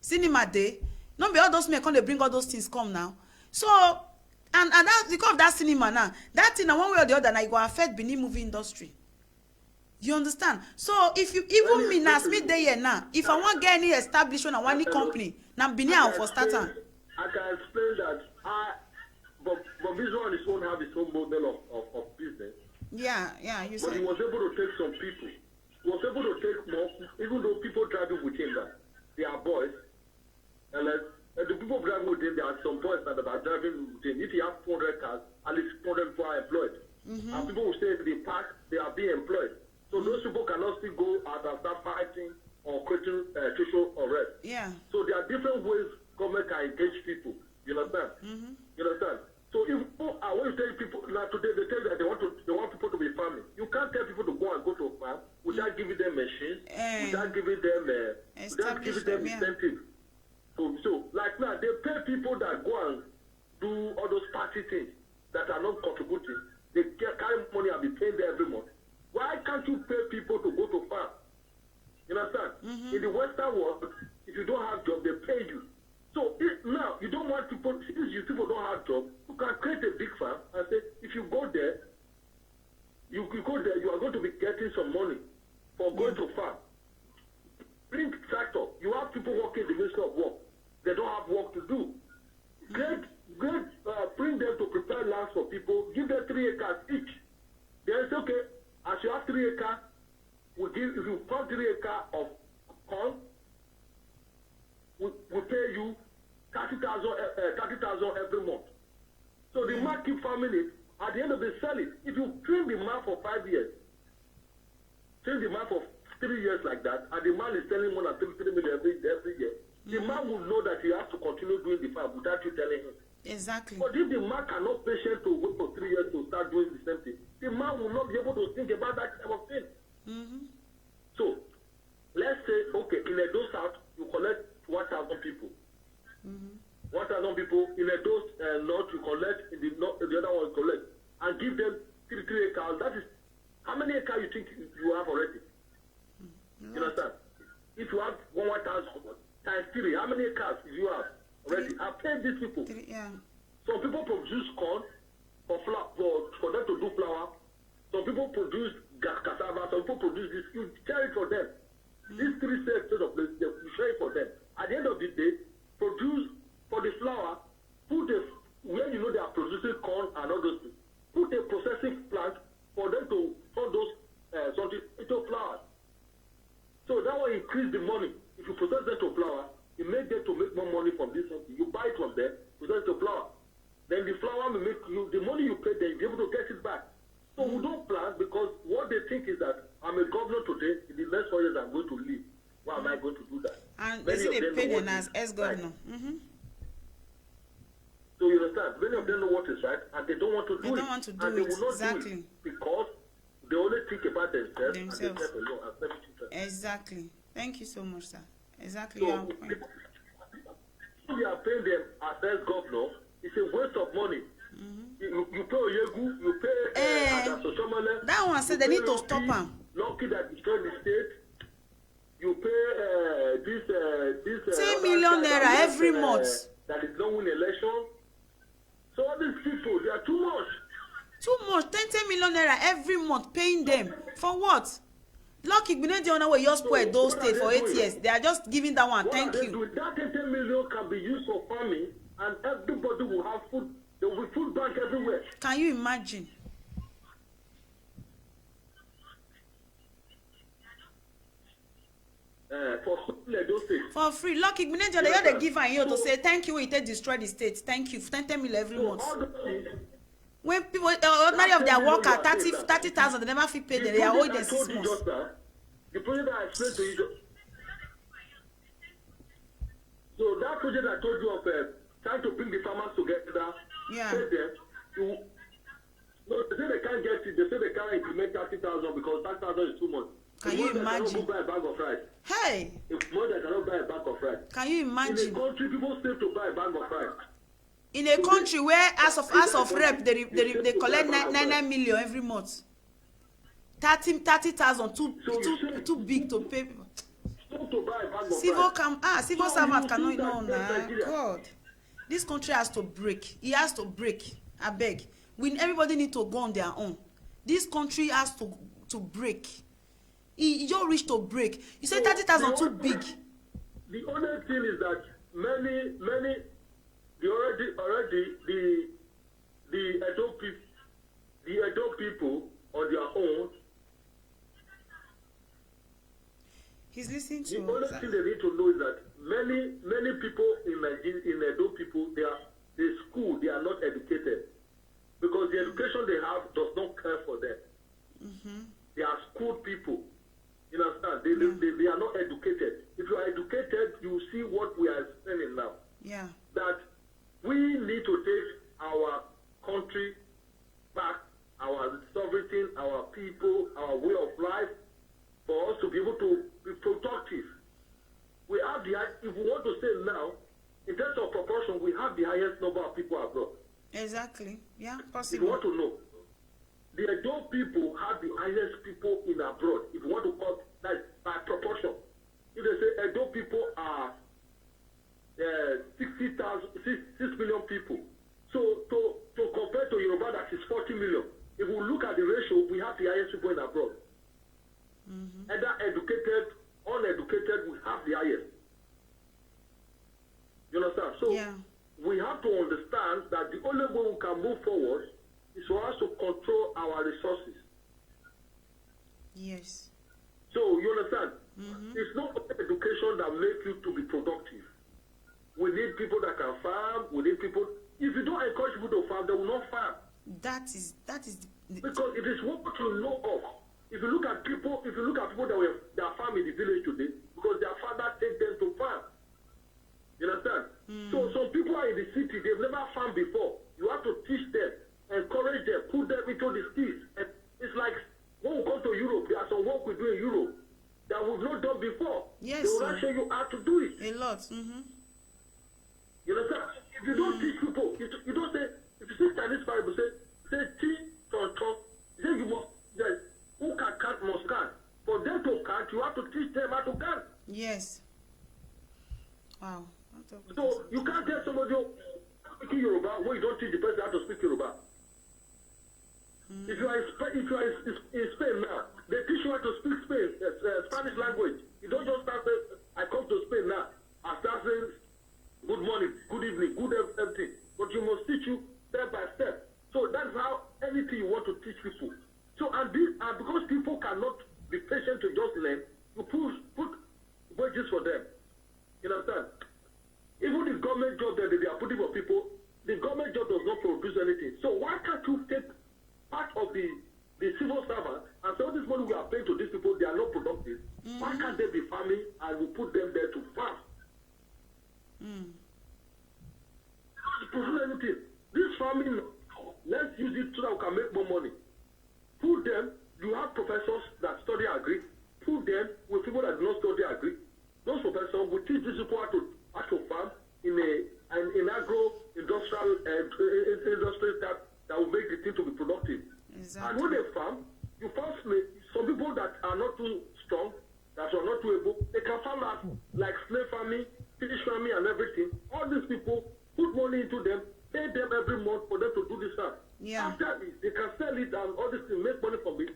cinema day. Not be all those men come they bring all those things come now. So. And that's because of that cinema now. That thing, one way or the other, now it will affect Benin movie industry. You understand? So if you even me as me there here now, if I want get any establishment or any company, now Benin I for starter. I can explain that. But this one is going to have his own model of business. Yeah, you said. But he was able to take some people. He was able to take more, even though people driving with him that they are boys, and the people driving with him, there are some boys that are driving with him. If he has 400 cars, at least 400 people are employed. And people will say they park, they are being employed. So those people cannot still go out and start fighting or creating social unrest. Yeah. So there are different ways government can engage people. You understand? You understand? So if when you tell people now today, they tell you that they want people to be farming. You can't tell people to go and go to a farm without giving them machines, without giving them incentive. So like now they pay people that go and do all those party things that are not contributing. They carry money and be paying them every month. Why can't you pay people to go to farm? You understand? In the Western world, if you don't have job, they pay you. So now you don't want people. Since you people don't have job, you can create a big farm and say, if you go there, you go there, you are going to be getting some money for going to farm. Bring tractor. You have people working in the Ministry of Work. They don't have work to do. Bring them to prepare lands for people. Give them 3 acres each. Then say, okay, as you have 3 acres, if you plant 3 acres of corn, we pay you 30,000 every month. So the man keep farming it. At the end of the sell it. If you train the man for 5 years, train the man for 3 years like that, and the man is selling more than 3 million every year, the man will know that he has to continue doing the farm without you telling him. Exactly. But if the man cannot patient to wait for 3 years to start doing the same thing, the man will not be able to think about that type of thing. So let's say, okay, in Edo South, you collect 1,000 people. 1,000 people in Edo North, you collect, in the north, the other one you collect, and give them 3 acres. That is, how many acres you think you have already? You understand? If you have 1,000 times 3, how many acres do you have already? I paid these people. Some people produce corn for them to do flour. Some people produce cassava. Some people produce this. You share it for them. These 3 sets of places, you share it for them. At the end of the day, produce for the flour. Where you know they are producing corn and all those things. Put a processing plant for them to turn those something into flour. So that will increase the money. If you process them to flour, you make them to make more money from this something. You buy it from them, process it to flour. Then the flour will make you, the money you pay them, you'll be able to get it back. So we don't plan because what they think is that I'm a governor today, in the next 4 years I'm going to leave. Why am I going to do that? And Many is it of a them know pain what as is ex-governor? right. So you understand? Many of them know what is right and they don't want to do it. They don't want to do and it, they will not exactly. do it because they only think about themselves. And Themselves. themselves alone and self-interest. Exactly. Thank you so much, sir. Exactly. So Your point. if you are paying them as ex-governor, it's a waste of money. You pay Oyegu, you pay Adasosomole. That one said they need to stop him. Lucky that destroyed the state. You pay this 10 million naira every month. That is not win election. So all these people, they are too much. Too much. 10 million naira every month paying them for what? Lucky Igbos the one way you spoil those states for 8 years. They are just giving that one. Thank you. Doing? That 10 million can be used for farming, and everybody will have food. There will be food bank everywhere. Can you imagine? For those states. For free. Lucky Igbos they give and you to say thank you. It destroy the state. Thank you. 10 million every month. When people ordinary of their worker 30,000 they never fit pay them. They are owing them 6 months. The project I explained to you. So that project I told you of trying to bring the farmers together, Yeah. pay them. No, they say they can't get it. They say they can't implement 30,000 because 30,000 is too much. Can you imagine? Cannot buy a bag of rice. Hey. If mother cannot buy a bag of rice. Can you imagine? In a country, people save to buy a bag of rice. In a country where as of rep they collect 9 million every month. 30,000 too big to pay people. To buy a bag of Civil servant cannot know now. God, this country has to break. It has to break. I beg. Everybody need to go on their own. This country has to break. It just reach to break. You say 30,000 too big. The only thing is that many the Edo people on their own. He's listening to. The only thing they need to know is that many people in Nigeria, in Edo people, they school, they are not educated because the education they have does not care for them. They are schooled people. You understand? They are not educated. If you are educated, you see what we are explaining now. Yeah. That we need to take our country back, our sovereignty, our people, our way of life, for us to be able to be productive. We have if we want to say now, in terms of proportion, we have the highest number of people abroad. Exactly. Yeah, If possible. you want to know, the Edo people have the highest people in abroad. If you want to call that by proportion, if they say Edo people are 6 million people, so to compare to Yoruba that is 40 million, if we look at the ratio, we have the highest people in abroad. Either educated, uneducated, we have the highest. You understand? So we have to understand that the only way we can move forward is for us to control our resources. Yes. So you understand? It's not education that makes you to be productive. We need people that can farm. We need people. If you don't encourage people to farm, they will not farm. That is because it is what you know of. If you look at people that are farming in the village today, because their father take them to farm. You understand? So some people are in the city, they've never farmed before. You have to teach them, encourage them, put them into the skills. And it's like when we come to Europe, there are some work we do in Europe that we've not done before. Yes. They will not show you how to do it. A lot. You understand? If you don't teach people, you don't say, if you see Chinese parable, say teach ton. Say you must, who can count must count. For them to count, you have to teach them how to count. Yes. Wow. So you can't get somebody speaking Yoruba when you don't teach the person how to speak Yoruba. If you are in Spain now, they teach you how to speak Spanish language. You don't just start saying, I come to Spain now. I start saying, good morning, good evening, good everything. But you must teach you step by step. So that's how anything you want to teach people. So and because people cannot be patient to just learn, you put wages for them. You understand? Even the government job that they are putting for people, the government job does not produce anything. So why can't you take part of the civil servants and say, all this money we are paying to these people, they are not productive. Why can't they be farming and we put them there to farm? To produce anything. This farming, let's use it so that we can make more money. Put them, you have professors that study agri, put them with people that do not study agri. Those professors will teach these people how to farm in an agro-industrial industry that will make the thing to be productive. Exactly. And when they farm, you first make some people that are not too strong, that are not too able, they can farm like slave farming, fish farming and everything. All these people put money into them, pay them every month for them to do this stuff. Yeah. After this, they can sell it and all this thing, make money from it.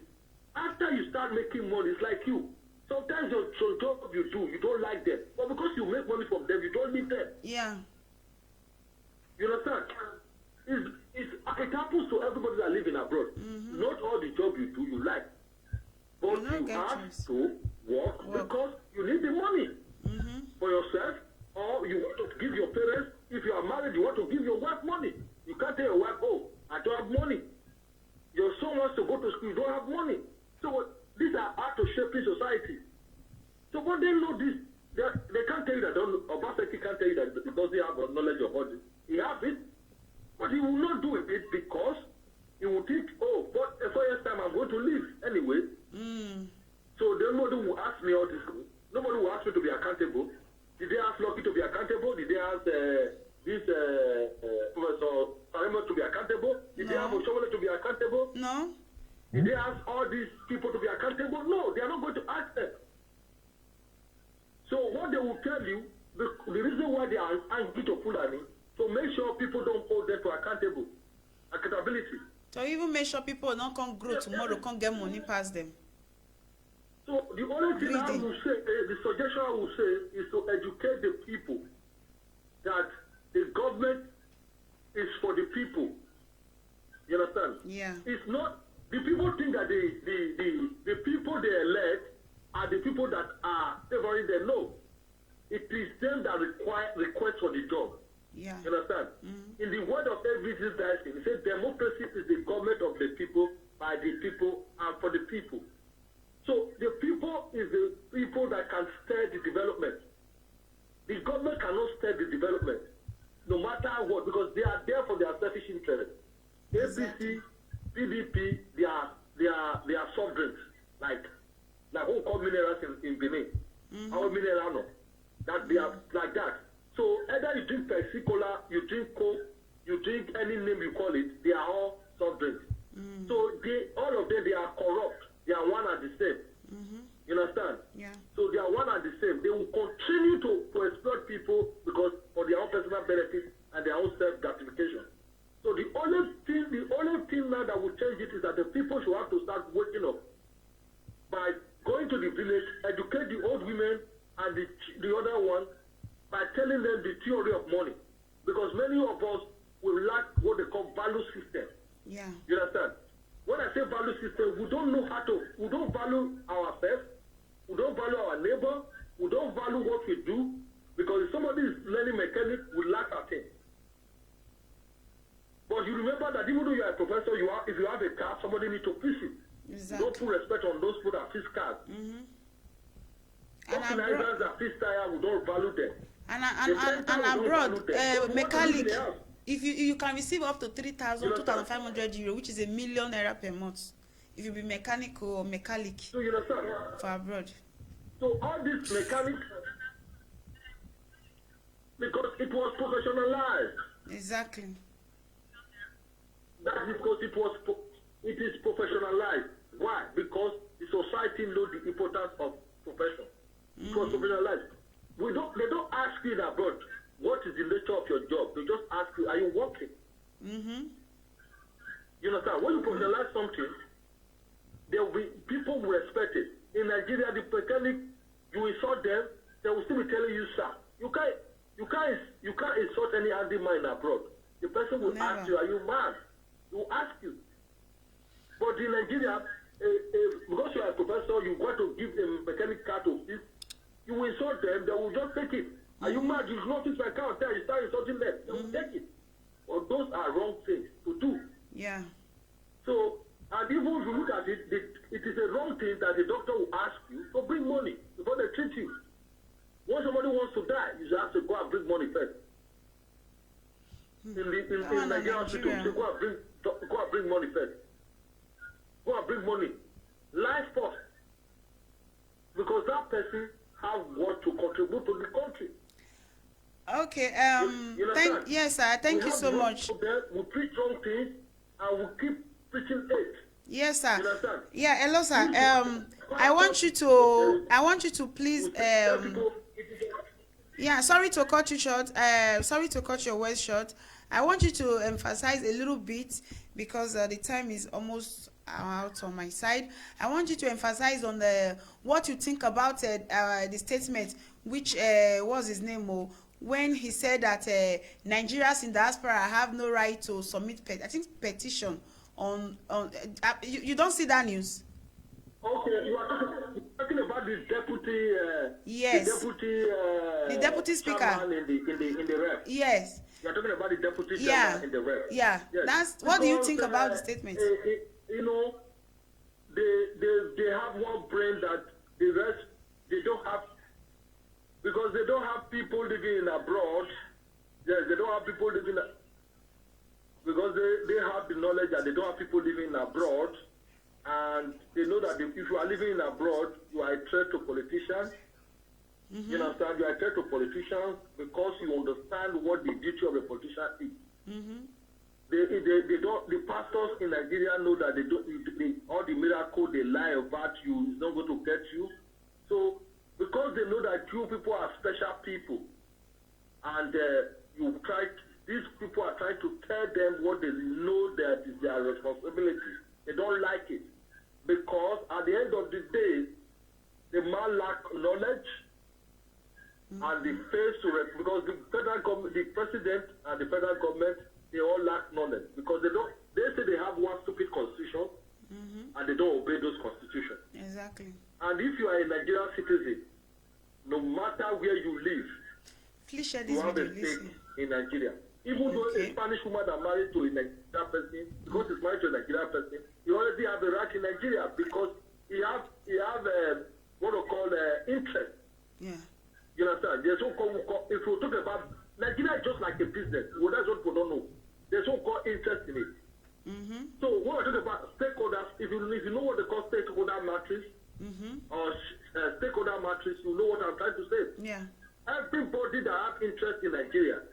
After you start making money, it's like you. Sometimes your job you do, you don't like them. But because you make money from them, you don't need them. Yeah. You understand? It happens to everybody that live in abroad. Not all the job you do, you like. But you have to work because you need the money for yourself, or you want to give your parents. If you are married, you want to give your wife money. You can't tell your wife, oh, I don't have money. Your son wants to go to school, you don't have money. So these are how to shape society. So when they know this, they can't tell you that. Obaseki can't tell you that he doesn't have knowledge of all this. He has it, but he will not do it because he will think, oh, but 4 years time I'm going to leave anyway. So nobody will ask me all this. Nobody will ask me to be accountable. Did they ask Lucky to be accountable? Did they ask this Professor Sardauna to be accountable? Did they ask Oshomole to be accountable? No. Did they ask all these people to be accountable? No, they are not going to ask them. So what they will tell you, the reason why they are angry to Fulani, to make sure people don't hold them to accountability. So even make sure people not can grow tomorrow, can't get money past them. So the only thing I will say, the suggestion I will say is to educate the people that the government is for the people. You understand? Yeah. It's not, the people think that the people they elect are the people that are favoring them. No. It is them that request for the job. Yeah. You understand? In the word of every Dyson, it says democracy is the government of the people, by the people, and for the people. So the people is the people that can steer the development. The government cannot steer the development, no matter what, because they are there for their selfish interest. APC, PDP, they are sovereigns, like who call minerals in Benin, our mineral, that they are like that. So either you drink Pepsi Cola, you drink Coke, you drink any name you call it, they are all sovereigns. So all of them, they are corrupt. They are one and the same. You understand? Yeah. So they are one and the same. They will continue to exploit people because for their own personal benefit and their own self-gratification. So the only thing now that will change it is that the people should have to start waking up by going to the village, educate the old women and the other one by telling them the theory of money. Because many of us will lack what they call value system. Yeah. You understand? When I say value system, we don't value ourselves, we don't value our neighbor, we don't value what we do, because if somebody is learning mechanics, we lack at it. But you remember that even though you are a professor, if you have a car, somebody needs to fix it. Exactly. You don't put respect on those people that fix cars. Organizers that fix tires, we don't value them. And abroad, mechanic. If you can receive up to 3,000, 2,500 euro, which is €1 million per month, if you be mechanic or mechanic so you understand? For abroad. So all this mechanics, because it was professionalized. Exactly. That is because it is professionalized. Why? Because the society knows the importance of profession. It was professionalized. They don't ask you in abroad, what is the nature of your job? They just ask you, are you working? You understand? When you professionalize something, there will be people will respect it. In Nigeria, the mechanic, you insult them, they will still be telling you, sir. You can't insult any handyman abroad. The person will ask you, are you mad? He will ask you. But in Nigeria, because you are a professor, you want to give a mechanic car to fix, you will insult them, they will just take it. Are you mad? You should not fix my car until you start insulting them. They will take it. Well, those are wrong things to do. Yeah. So, and And even if you look at it, it is a wrong thing that the doctor will ask you to bring money before they treat you. When somebody wants to die, you have to go and bring money first. In Nigeria hospital, you go and bring money first. Go and bring money. Life first. Because that person has what to contribute to the country. Okay, yes, sir. Thank you so much. We preach wrong things and we keep preaching it. Yes, sir. You understand? Yeah, hello, sir. I want you to please yeah, sorry to cut you short. Sorry to cut your words short. I want you to emphasize a little bit because the time is almost out on my side. I want you to emphasize on what you think about the statement, which was his name, when he said that Nigerians in diaspora have no right to submit petition on you don't see that news? Okay, you are talking about the deputy. Yes. The deputy speaker in the rep. Yes. You are talking about the deputy chairman in the rep. Yeah. Yes. That's what do you think about the statement? You know, they have one brain that the rest they don't have, because they don't have people living in abroad. Yes, they don't have people living because they have the knowledge that they don't have people living abroad, and they know that if you are living in abroad, you are a threat to politicians. Mm-hmm. You understand? You are a threat to politicians because you understand what the duty of a politician is. Mm-hmm. They don't. The pastors in Nigeria know that all the miracle they lie about you is not going to get you. So because they know that you people are special people, and these people are trying to tell them what they know that is their responsibility. They don't like it because at the end of the day, the man lack knowledge. Mm-hmm. And the face to it, because the federal government, the president and the federal government, they all lack knowledge because they say they have one stupid constitution, mm-hmm. and they don't obey those constitutions. Exactly. And if you are a Nigerian citizen, no matter where you live, please share this you have a video, stake in Nigeria. Even though a Spanish woman is married to a Nigerian person, because he's married to a Nigerian person, he already have a right in Nigeria because he have what we call interest. Yeah. You understand? There's so called, if you talk about Nigeria is just like a business. Well, that's what people don't know. There's so called interest in it. Mm-hmm. So when I talk about stakeholders, if you know what they call stakeholder matrix, mm-hmm. or stakeholder matrix, you know what I'm trying to say. Yeah. Everybody that have interest in Nigeria,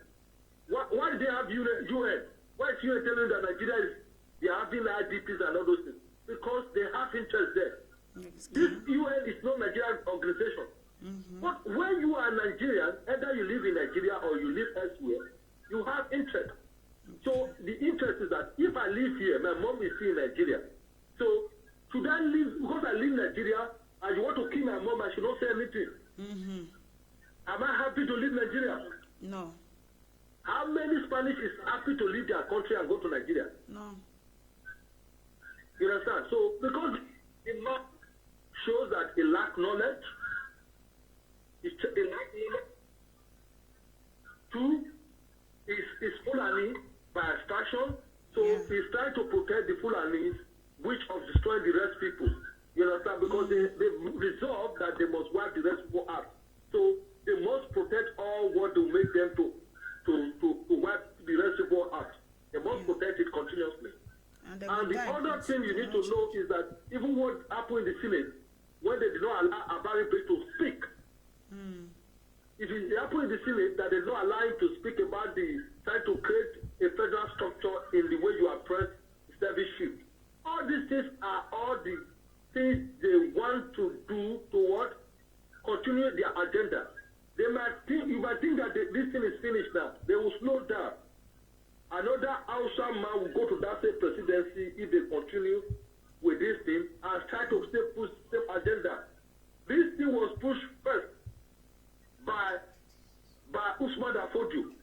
why do they have UN? Why is UN telling that Nigeria they are having IDPs and all those things? Because they have interest there. This UN is not Nigerian organization. Mm-hmm. But when you are Nigerian, either you live in Nigeria or you live elsewhere, you have interest. So the interest is that if I live here, my mom is still in Nigeria. So should I live, because I live in Nigeria, and you want to kill my mom, I should not say anything. Mm-hmm. Am I happy to leave Nigeria? No. How many Spanish is happy to leave their country and go to Nigeria? No. You understand? So because the map shows that he lack knowledge, two is Fulani by abstraction, so he's trying to protect the Fulanis, which of destroying the rest people. You understand? Because they've resolved that they must wipe the rest people out. So they must protect all what will make them to wipe the rest people out. They must protect it continuously. And the other thing you need to know is that even what happened in the Senate, when they did not allow Abari to speak, if it happened in the Senate that they don't allow him to speak about trying to create a federal structure in the way you oppress service shift. All these things are all the things they want to do to what? Continue their agenda. You might think that this thing is finished now. They will slow down. Another Hausa man will go to that same presidency if they continue with this thing and try to push the same agenda. This thing was pushed first by Usman Dafodio,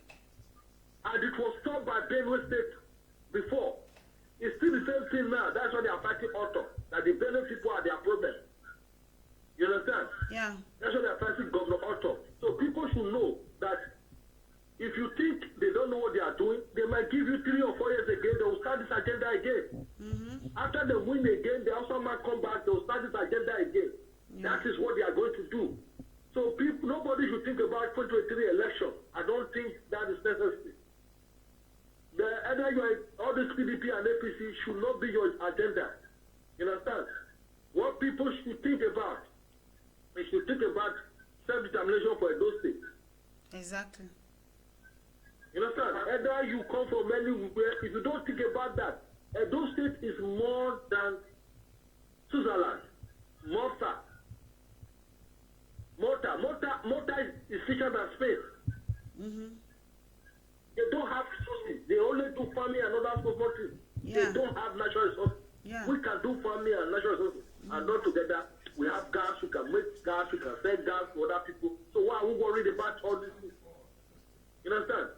and it was stopped by Benue State before. It's still the same thing now. That's why they are fighting Otto, that the Benue people are their problem. You understand? Yeah. That's why they are fighting Governor Otto. So people should know that if you think they don't know what they are doing, they might give you 3 or 4 years again, they will start this agenda again. Mm-hmm. And after they win again, the Hausa man come back, they'll start this agenda again. That is what they are going to do. So people, nobody should think about 2023 election. I don't think that is necessary. Either all this PDP and APC should not be your agenda. You understand? What people should think about, they should think about self-determination for Edo State. Exactly. You understand? Either you come from anywhere, if you don't think about that, Edo State is more than Switzerland, Malta. Malta is richer than Spain. They don't have resources. They only do farming and other countries. They don't have natural resources. We can do farming and natural resources. And not together, we have gas, we can make gas, we can sell gas to other people. So why are we worried about all these things? You understand?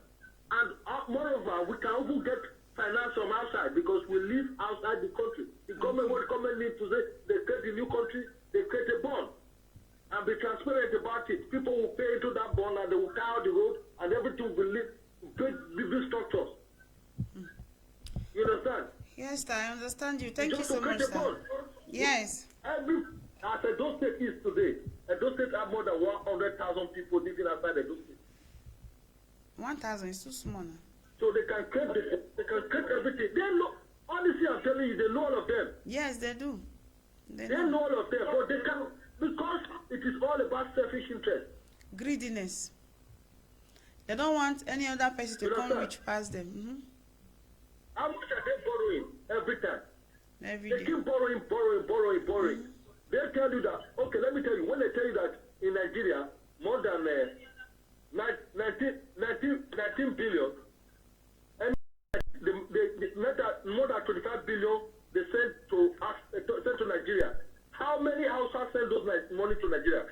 And moreover, we can even get finance from outside because we live outside the country. The government, what the government needs to say, they create a new country, they create a bond. And be transparent about it. People will pay into that bond and they will tie out the road and everything will live. Great business structures. You understand? Yes, I understand you. Thank you so much, sir. Yes. As Edo State is today, Edo State have more than 100,000 people living outside Edo State. 1,000 is too small now. So they can create everything. They know, honestly, I'm telling you, they know all of them. Yes, they do. They know all of them, but they can, because it is all about selfish interest. Greediness. They don't want any other person to come reach past them. How much are they borrowing every time? Every they day. Keep borrowing. They tell you that, okay, let me tell you, when they tell you that in Nigeria, more than 19 billion, and more than 25 billion they send to Nigeria. How many households send those money to Nigeria?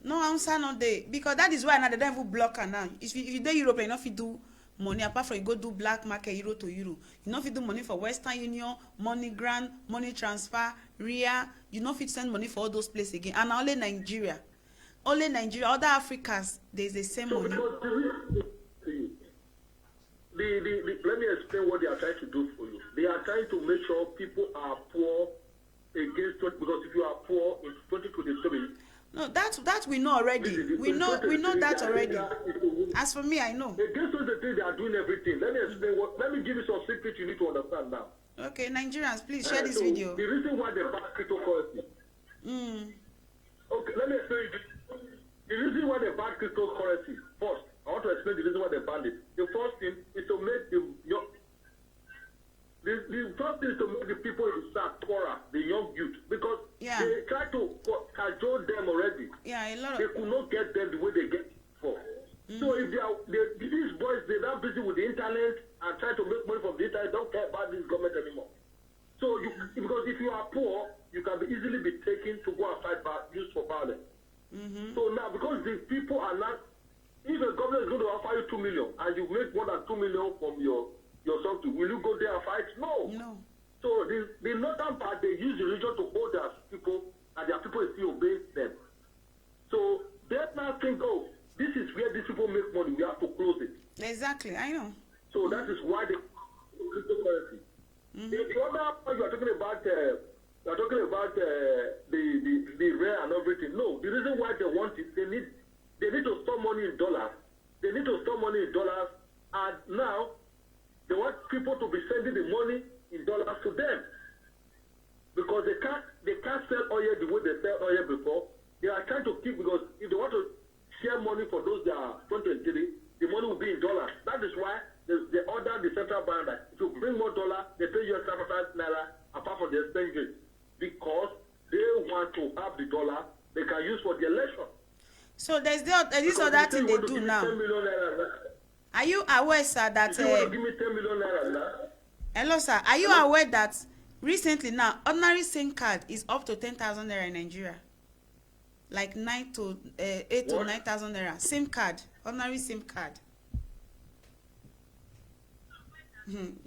No answer not there. Because that is why now they don't even block her now. If you do Europe, you know if you do money, apart from you go do black market euro to euro. You know if you do money for Western Union, money grant, money transfer, RIA, you know if you send money for all those places again. And only Nigeria. Other Africans, there's the same money. Let me explain what they are trying to do for you. They are trying to make sure people are poor against, because if you are poor in 2023. No, that we know already. We know that already. As for me, I know. Against 2023, they are doing everything. Let me explain let me give you some secrets you need to understand now. Okay, Nigerians, please share this video. The reason why they ban cryptocurrency. Okay, let me explain this. The reason why they ban cryptocurrency, first, I want to explain the reason why they banned it. The first thing is to make the first thing is to make the people in the South poorer, the young youth, because they try to cajole them already. Yeah, a lot of they could not get them the way they get before. So if these boys, they're not busy with the internet and trying to make money from the internet, don't care about this government anymore. So because if you are poor, you can easily be taken to go and fight back, used for violence. So now, because the people are not, if a government is going to offer you 2 million and you make more than 2 million from your something, will you go there and fight? No. So the northern part, they use the religion to hold their people, and their people still obey them. So they now think, oh, this is where these people make money, we have to close it. Exactly, I know. So that is why they cryptocurrency. The other part you are talking about, the rare and everything. No, the reason why they want it, they need to store money in dollars. And now they want people to be sending the money in dollars to them, because they can't sell oil the way they sell oil before. They are trying to keep, because if they want to share money for those that are 2023, the money will be in dollars. That is why they order the central bank that if you bring more dollars, they pay you extra 5 naira apart from the exchange rate, because they want to have the dollar they can use for the election. So there's this other thing they do now. Are you aware, sir, that you want to give me 10 million naira now? Hello, sir. Are you aware that recently now ordinary SIM card is up to 10,000 naira in Nigeria? Like 8 to 9,000 naira. SIM card, ordinary SIM card.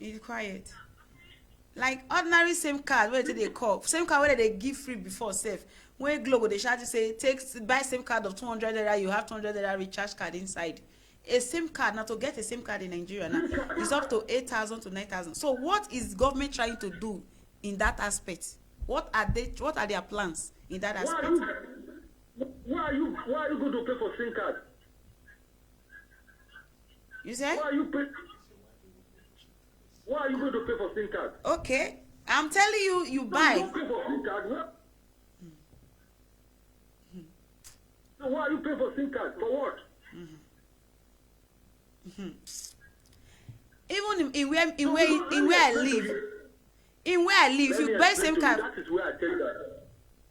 It's quiet. Like ordinary SIM card, what they call SIM card where they give free before safe. When Globo they charge you say buy SIM card of 200 naira, you have 200 naira recharge card inside. a SIM card now, to get a SIM card in Nigeria now is up to 8,000 to 9,000. So what is government trying to do in that aspect? What are their plans in that aspect? Why are you going to pay for SIM card? You say? Why are you going to pay for SIM card? Okay, I'm telling you, you buy. You don't pay for SIM card. So why are you paying for SIM card? For what? Even in where I live, if you buy SIM card. That is where I tell you that.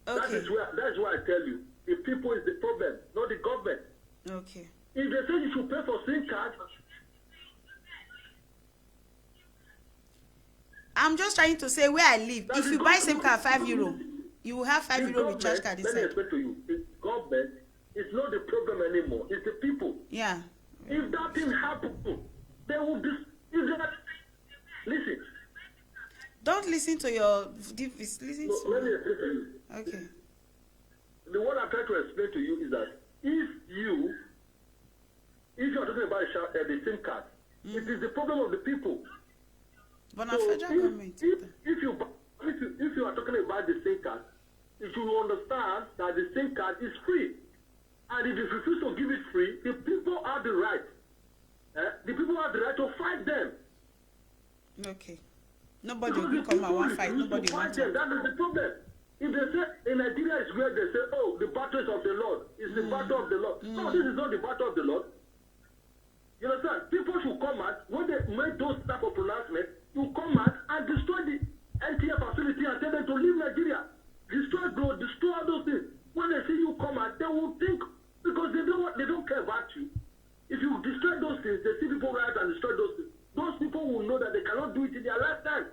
Okay. That's why I tell you. The people is the problem, not the government. Okay. If they say you should pay for SIM card, I'm just trying to say where I live. If you buy SIM card €5, you will have €5 recharge card let me inside. explain to you. The government is not the problem anymore. It's the people. Yeah. If that thing happens, they will be. Listen. Don't listen to your. Listen No, let me to. explain to you. Okay. The what I'm trying to explain to you is that if you are talking about the SIM card, it is the problem of the people. But not federal government. If you are talking about the SIM card, you should understand that the SIM card is free, and if you refuse to give it free, the people have the right. The people have the right to fight them. Okay. Nobody will come and want fight. Nobody wants them. That is the problem. If they say in Nigeria is where they say, oh, the battle is of the Lord. It's the battle of the Lord. No, this is not the battle of the Lord. You understand? People should come out, when they make those type of pronouncements, you come out and destroy the NTF facility and tell them to leave Nigeria. Destroy growth, destroy all those things. When they see you come out, they will think, because they don't care about you. If you destroy those things, they see people riot and destroy those things. Those people will know that they cannot do it in their lifetime.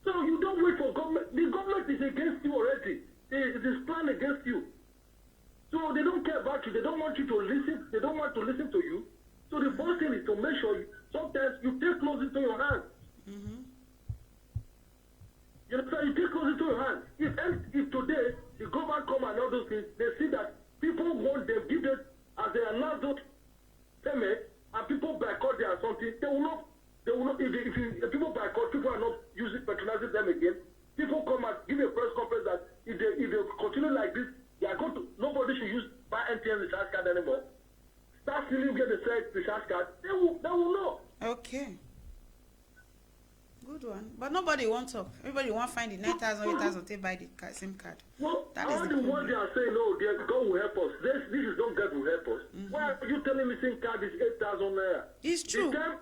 So you don't wait for government. The government is against you already. It is planned against you. So they don't care about you. They don't want you to listen. They don't want to listen to you. So the first thing is to make sure sometimes you take clothes into your hands. You know, so you take clothes into your hands. If today the government come and all those things, they see that people want them, give them as they announce those payments, and people boycott them or something, they will not. If people boycott, people are not patronizing them again. People come and give a press conference that if they continue like this, they are going to. Nobody should buy MTN recharge card anymore. Start stealing where they sell recharge card. They will know. Okay. Good one. But nobody wants to. Everybody want to find the 9,000, 8,000 to buy the SIM card. Well, that all is the ones they are saying, no, God will help us. This is not God will help us. Why are you telling me SIM card is 8,000 naira? It's true. The time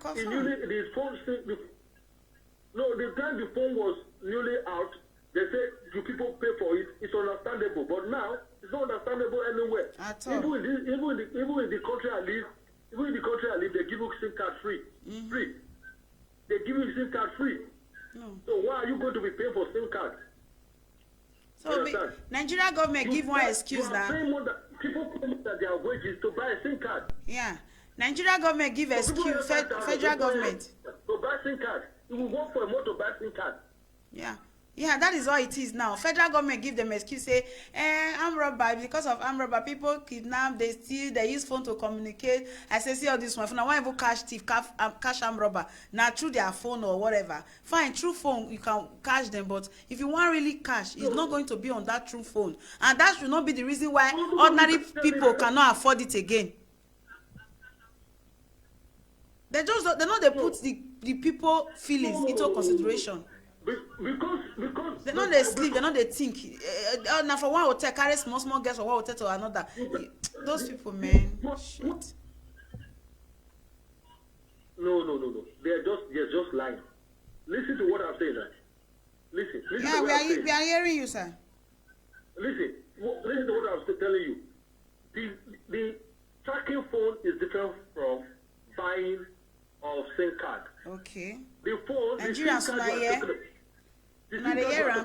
the time the phone was newly out, they said you people pay for it. It's understandable. But now it's not understandable anywhere. At all. Even in the country I live, they give you SIM card free. Free. They give you SIM card free. No. So why are you going to be paying for SIM card? So Nigeria government give one excuse now. People pay more than their wages to buy a SIM card. Yeah. Nigeria government give excuse. Federal government. To buy SIM card. You will work for a month to buy SIM card. Yeah. Yeah, that is all it is now. Federal government give them excuse, say, armed robber, because of armed robber, people kidnap, they steal, they use phone to communicate. I say, see all this one. If I want to cash thief, cash armed robber, now through their phone or whatever. Fine, through phone, you can cash them, but if you want really cash, it's not going to be on that true phone. And that should not be the reason why ordinary people cannot afford it again. They put the people feelings into consideration. Because they know they sleep, they know they think. Now for one hotel, carry small girls from one hotel to another. Those people, man, shit. No. They're just lying. Listen to what I'm saying. Listen. Yeah, we are hearing you, sir. Listen to what I'm telling you. The tracking phone is different from buying of SIM card. Okay. The phone, Nigerians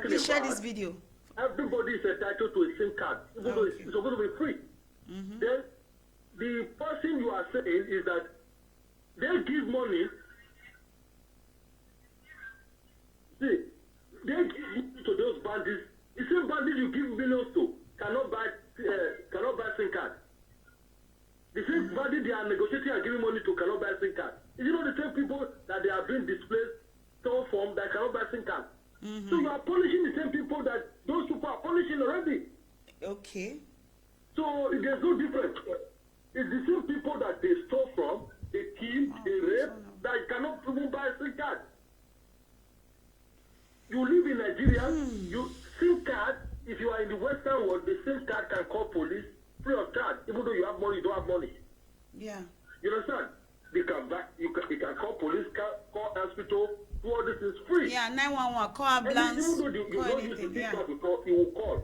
please share this video. Everybody is entitled to a SIM card. It's supposed to be free. Then the person you are saying is that they give money. See, they give money to those bandits. The same bandits you give millions to cannot buy SIM card. The same if body they are negotiating and giving money to cannot buy SIM card, is it not the same people that they are being displaced store from that cannot buy SIM card? So you are punishing the same people that those people are punishing already. Okay. So there's no difference. It's the same people that they stole from, they kill, they rape, that you cannot even buy a SIM card. You live in Nigeria, you SIM card, if you are in the Western world, the SIM card can call police free of charge, even though you have money, you don't have money. Yeah. You understand? They can back, you can call police, call hospital, do all this is free. Yeah, 911, call ambulance, even though you call don't use anything. the Yeah. card before, you will call.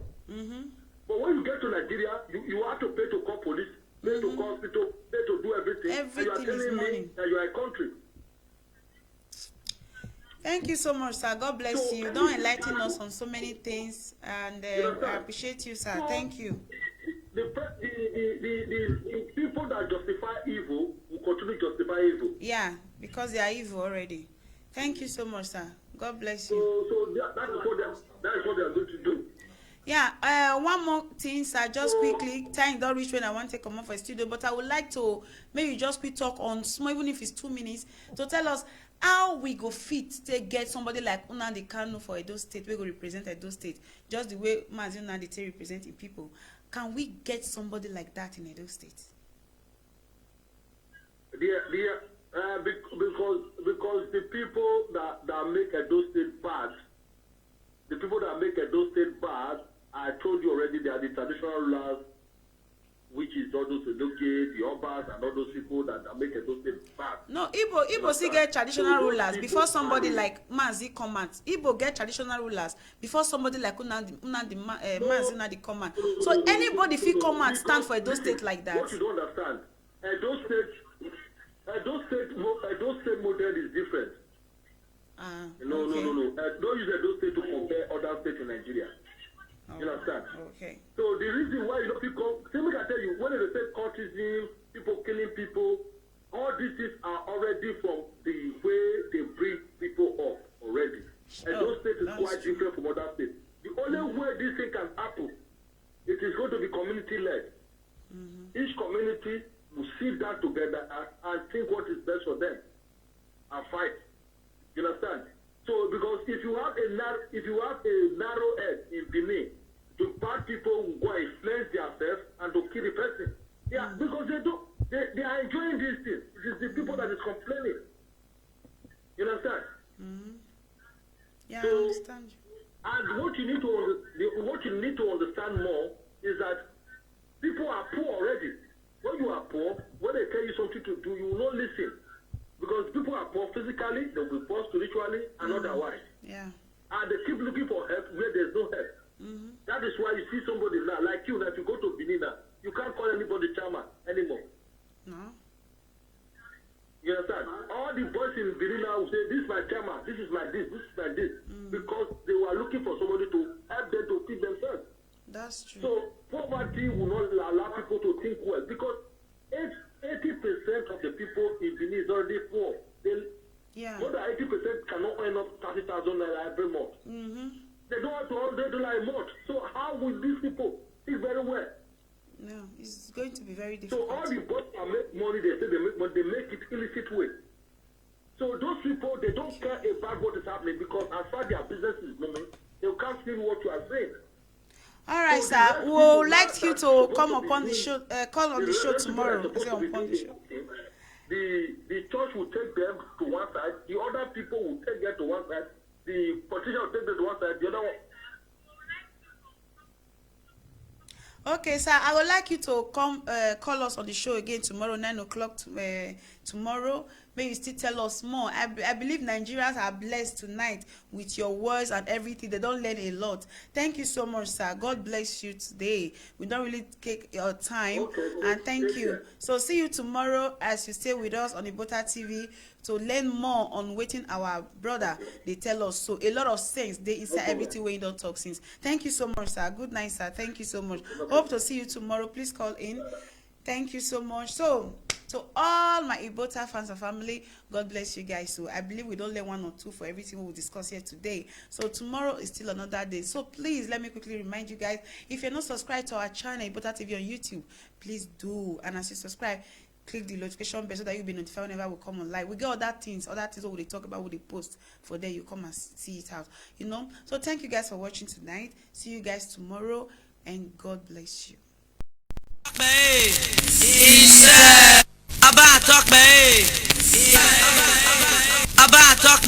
But when you get to Nigeria, you have to pay to call police, pay to call hospital, pay to do everything. Everything and you are is telling money. me that you are a country. Thank you so much, sir. God bless So, you. Don't enlighten us on so many things, and I appreciate you, sir. Thank you. The people that justify evil will continue to justify evil. Yeah, because they are evil already. Thank you so much, sir. God bless you. So that is what they are going to do. Yeah, one more thing, sir, just quickly. Time don't reach when I want to come up for a studio, but I would like to maybe just quick talk on small, even if it's 2 minutes, to tell us how we go fit to get somebody like Nnamdi Kanu for Edo State, we go represent Edo State, just the way Mazi Nnamdi Kanu representing people. Can we get somebody like that in Edo State? Because the people that make Edo State bad, the people that make Edo State bad, I told you already, they are the traditional rulers, which is all those Oduduwa, the Yorubas, and all those people that make Edo State bad. No, Igbo still get traditional rulers before somebody like Mazi come out. Igbo get traditional rulers before somebody like Mazi Nnamdi come out. So anybody fit come and stand for Edo State like that. What you don't understand, Edo State model is different. No. Don't use Edo State to compare other states in Nigeria. You understand? Okay. So the reason why you know people, see, I tell you, when they say cultism, people killing people, all these things are already from the way they bring people up already. Edo State is quite different from other states. The only way this thing can happen, it is going to be community-led. Each community will sit down together and think what is best for them and fight. You understand? So because if you have a narrow head in Benin, the bad people will go and influence themselves and to kill the person. Yeah, because they are enjoying these things. It is the people that is complaining. You understand? Yeah, So, I understand you. And what you need to understand more is that people are poor already. When you are poor, when they tell you something to do, you will not listen. Because people are poor physically, they will be poor spiritually, and otherwise. Yeah. And they keep looking for help where there's no help. That is why you see somebody now, like you, that you go to Benin now, you can't call anybody chairman anymore. No. You understand? All the boys in Benin now will say, this is my chairman, this is my this is my this. Because they were looking for somebody to help them to feed themselves. That's true. So poverty will not allow people to think well, because 80% of the people in Benin is already poor. More than 80% cannot earn up 30,000 naira every month. They don't have to $100 a month. So how will these people think very well? No, it's going to be very difficult. So all the boys that make money, they say they make money, they make it illicit way. So those people, they don't care about what is happening, because as far as their business is moving, they can't feel what you are saying. All right, so sir. We would like you to come upon the show, call on the show tomorrow. The church will take them to one side, the other people will take them to one side, the politician will take them to one side, the other one. Okay, sir. I would like you to come call us on the show again tomorrow, 9 o'clock tomorrow. May you still tell us more. I believe Nigerians are blessed tonight with your words and everything. They don't learn a lot. Thank you so much, sir. God bless you today. We don't really take your time. And thank you. So see you tomorrow as you stay with us on Ibota TV to learn more on waiting our brother. They tell us. So a lot of sense they inside everything where you don't talk since. Thank you so much, sir. Good night, sir. Thank you so much. Hope to see you tomorrow. Please call in. Thank you so much. So to all my Ibota fans and family, God bless you guys. So I believe we don't learn one or two for everything we discuss here today. So tomorrow is still another day. So please let me quickly remind you guys, if you're not subscribed to our channel Ibota TV on YouTube, please do. And as you subscribe, click the notification bell so that you'll be notified whenever we come online. We get other things what we talk about, what they post for there. You come and see it out, you know. So thank you guys for watching tonight. See you guys tomorrow, and God bless you. About talk,